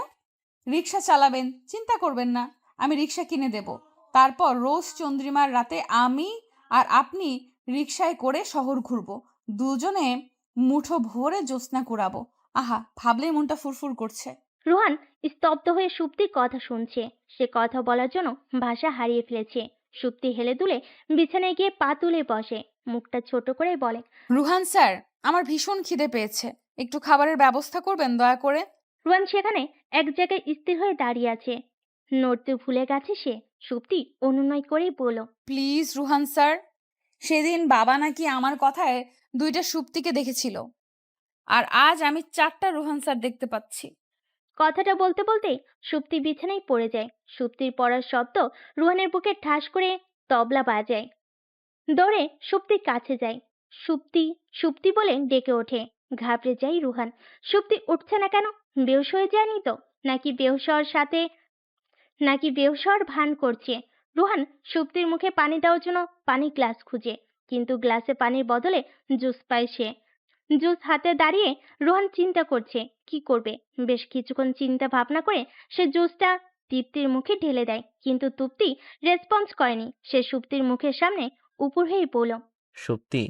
রিক্সা চালাবেন, চিন্তা করবেন না, আমি রিক্সা কিনে দেব। তারপর রোজ চন্দ্রিমার রাতে আমি আর আপনি রিক্সায় করে শহর ঘুরবো, দুজনে মুঠো ভরে জ্যোৎস্না কুড়াবো। আহা, ভাবলেই মনটা ফুরফুর করছে। রোহান স্তব্ধ হয়ে সুপ্তির কথা শুনছে। সে কথা বলার জন্য ভাষা হারিয়ে ফেলেছে। সুপ্তি হেলে দুলে বিছানায় গিয়ে পা তুলে বসে, মুখটা ছোট করে বলে, রুহান স্যার, আমার ভীষণ খিদে পেয়েছে, একটু খাবারের ব্যবস্থা করবেন দয়া করে। রোহান সেখানে এক জায়গায় স্থির হয়ে দাঁড়িয়ে আছে। নড়তে ভুলে গেছে সে। সুপ্তি অনুনয় করেই বলল, প্লিজ রুহান স্যার। সেদিন বাবা নাকি আমার কথায় 2টা সুপ্তিকে দেখেছিল, আর আজ আমি 4টা রুহান স্যার দেখতে পাচ্ছি। কথাটা বলতে বলতেই সুপ্তি বিছানায় পড়ে যায়। সুপ্তির পড়ার শব্দ রোহানের বুকে ঠাস করে তবলা বাজায়। দৌড়ে সুপ্তির কাছে যায়। সুপ্তি, সুপ্তি বলে ডেকে ওঠে। ঘাবড়ে যায় রুহান। সুপ্তি উঠছে না কেন? বেহুশ হয়ে যায়নি তো? নাকি বেহুশ হওয়ার ভান করছে? রুহান সুপ্তির মুখে পানি দেওয়ার জন্য পানি গ্লাস খুঁজে, কিন্তু গ্লাসে পানির বদলে জুস পায় সে। জুস হাতে দাঁড়িয়ে রোহান চিন্তা করছে কি করবে। বেশ কিছুক্ষণ চিন্তা ভাবনা করে সে জুসটা তৃপ্তির মুখে ঢেলে দেয়, কিন্তু তৃপ্তি রেসপন্স করেনি। সে সুপ্তির মুখের সামনে উপর হয়ে বলল, সত্যি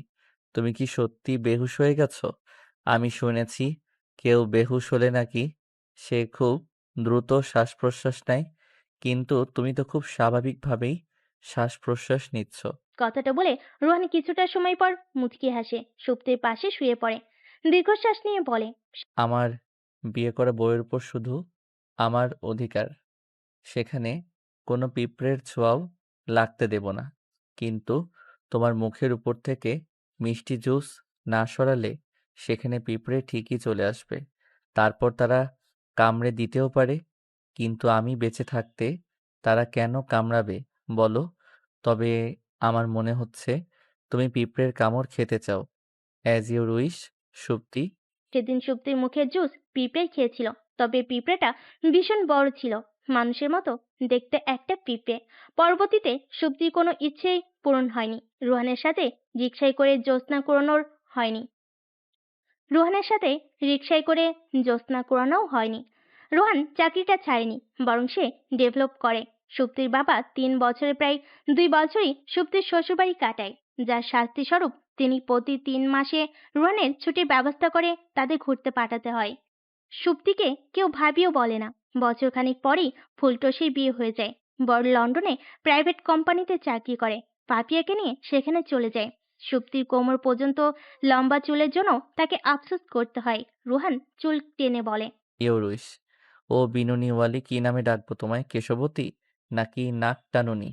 তুমি কি সত্যি বেহুশ হয়ে গেছো? আমি শুনেছি কেউ বেহুশ হলে নাকি সে খুব দ্রুত শ্বাস প্রশ্বাস নেয়, কিন্তু তুমি তো খুব স্বাভাবিকভাবেই শ্বাস প্রশ্বাস নিচ্ছ। কথাটা বলে রোহান কিছুটা সময় পর মুচকি হাসে, সুপ্তির পাশে শুয়ে পড়ে, দীর্ঘশ্বাস নিয়ে বলে, আমার বিয়ে করা বউয়ের উপর শুধু আমার অধিকার, সেখানে কোনো পিঁপড়ের ছোঁয়াও লাগতে দেব না। কিন্তু তোমার মুখের উপর থেকে মিষ্টি জুস না সরালে সেখানে পিঁপড়ে ঠিকই চলে আসবে। তারপর তারা কামড়ে দিতেও পারে, কিন্তু আমি বেঁচে থাকতে তারা কেন কামড়াবে বলো? তবে আমার মনে হচ্ছে তুমি পিঁপড়ের কামড় খেতে চাও। As your wish, Supti. সেদিন সুপ্তির মুখের জুস পিঁপড়ে খেয়েছিল, তবে পিঁপড়েটা ভীষণ বড় ছিল, মানুষের মতো দেখতে একটা পিঁপড়ে। পরবর্তীতে সুপ্তির কোনো ইচ্ছেই পূরণ হয়নি, রোহানের সাথে রিকশায় করে জ্যোৎস্না কুড়ানোর হয়নি রোহানের সাথে রিকশায় করে জ্যোৎস্না কুড়ানোও হয়নি। রোহান চাকরিটা ছাড়েনি, বরং সে ডেভেলপ করে। সুপ্তির বাবা 3 বছরে প্রায় 2 বছরই সুপ্তির শ্বশুরবাড়ি কাটায়, যার শাস্তি স্বরূপ তিনি প্রতি 3 মাসে রোহানের ছুটির ব্যবস্থা করে তাদের ঘুরতে পাঠাতে হয়। সুপ্তিকে কেউ ভাবিও বলে না। বছরখানেক পরেই ফুলটসির বিয়ে হয়ে যায়। বড় লন্ডনে প্রাইভেট কোম্পানিতে চাকরি করে। পাপিয়াকে নিয়ে সেখানে চলে যায়। সুপ্তির কোমর পর্যন্ত লম্বা চুলের জন্য তাকে আফসোস করতে হয়। রোহান চুল টেনে বলে, ইউর উইশ। ও বিনুনিওয়ালি, কি নামে ডাকবো তোমায়? কেশবতী নাকি নাক টানুনি?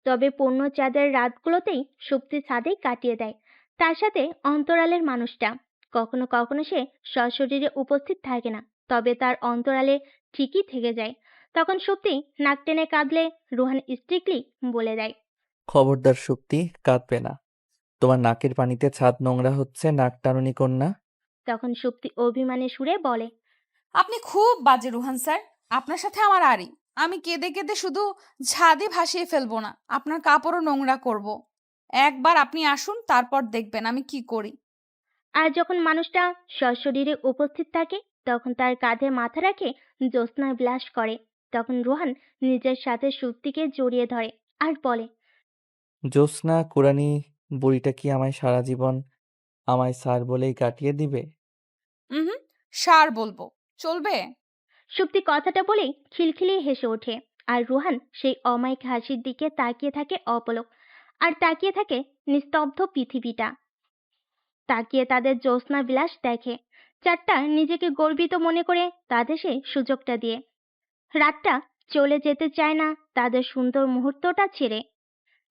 তবে পূর্ণ চাঁদের রাতগুলোতেই সুপ্তি ছাদেই কাটিয়ে দেয়। তার সাথে অন্তরালের মানুষটা। কখনো কখনো সে সশরীরে উপস্থিত থাকে না, তবে তার অন্তরালে ঠিকই থেকে যায়। তখন সুপ্তি নাক টেনে কাঁদলে রোহান স্ট্রিক্টলি বলে দেয়। খবরদার সুপ্তি, কাঁদবে না। তোমার নাকের পানিতে ছাদ নোংরা হচ্ছে, নাক টানুনি কন্যা। তখন সুপ্তি অভিমানে সুরে বলে, আপনি খুব বাজে রুহান স্যার, আপনার সাথে আমার আড়ি। আমি কেঁদে কেঁদে শুধু ছাদে ভাসিয়ে ফেলবো না, আপনার কাপড়ও নোংরা করব। একবার আপনি আসুন, তারপর দেখবেন আমি কি করি। আর যখন মানুষটা সশরীরে উপস্থিত থাকে, তখন তার কাঁধে মাথা রাখে জ্যোৎস্নায় বিলাস করে। তখন রোহান নিজের সাথে সুপ্তিকে জড়িয়ে ধরে আর বলে, জ্যোৎস্না কুরানি বুড়িটা কি আমায় সারা জীবন আমায় স্যার বলেই কাটিয়ে দিবে? হুম, সার বলবো, চলবে? সুপ্তি কথাটা বলেই খিলখিলিয়ে হেসে ওঠে। আর রোহান সেই অমায়িক হাসির দিকে তাকিয়ে থাকে অপলক। আর তাকিয়ে থাকে নিস্তব্ধ পৃথিবীটা। তাকিয়ে তাদের জ্যোৎস্না বিলাস দেখে। চারটা নিজেকে গর্বিত মনে করে তাদের সে সুযোগটা দিয়ে। রাতটা চলে যেতে চায় না তাদের সুন্দর মুহূর্তটা ছেড়ে।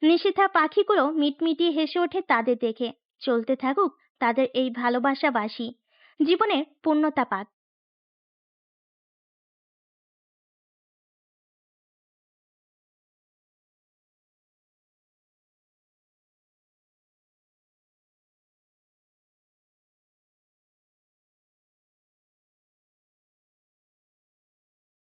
নিশিথা পাখিগুলো মিটমিটিয়ে হেসে ওঠে তাদের দেখে। চলতে থাকুক তাদের এই ভালোবাসাবাসী, জীবনের পূর্ণতা পাক।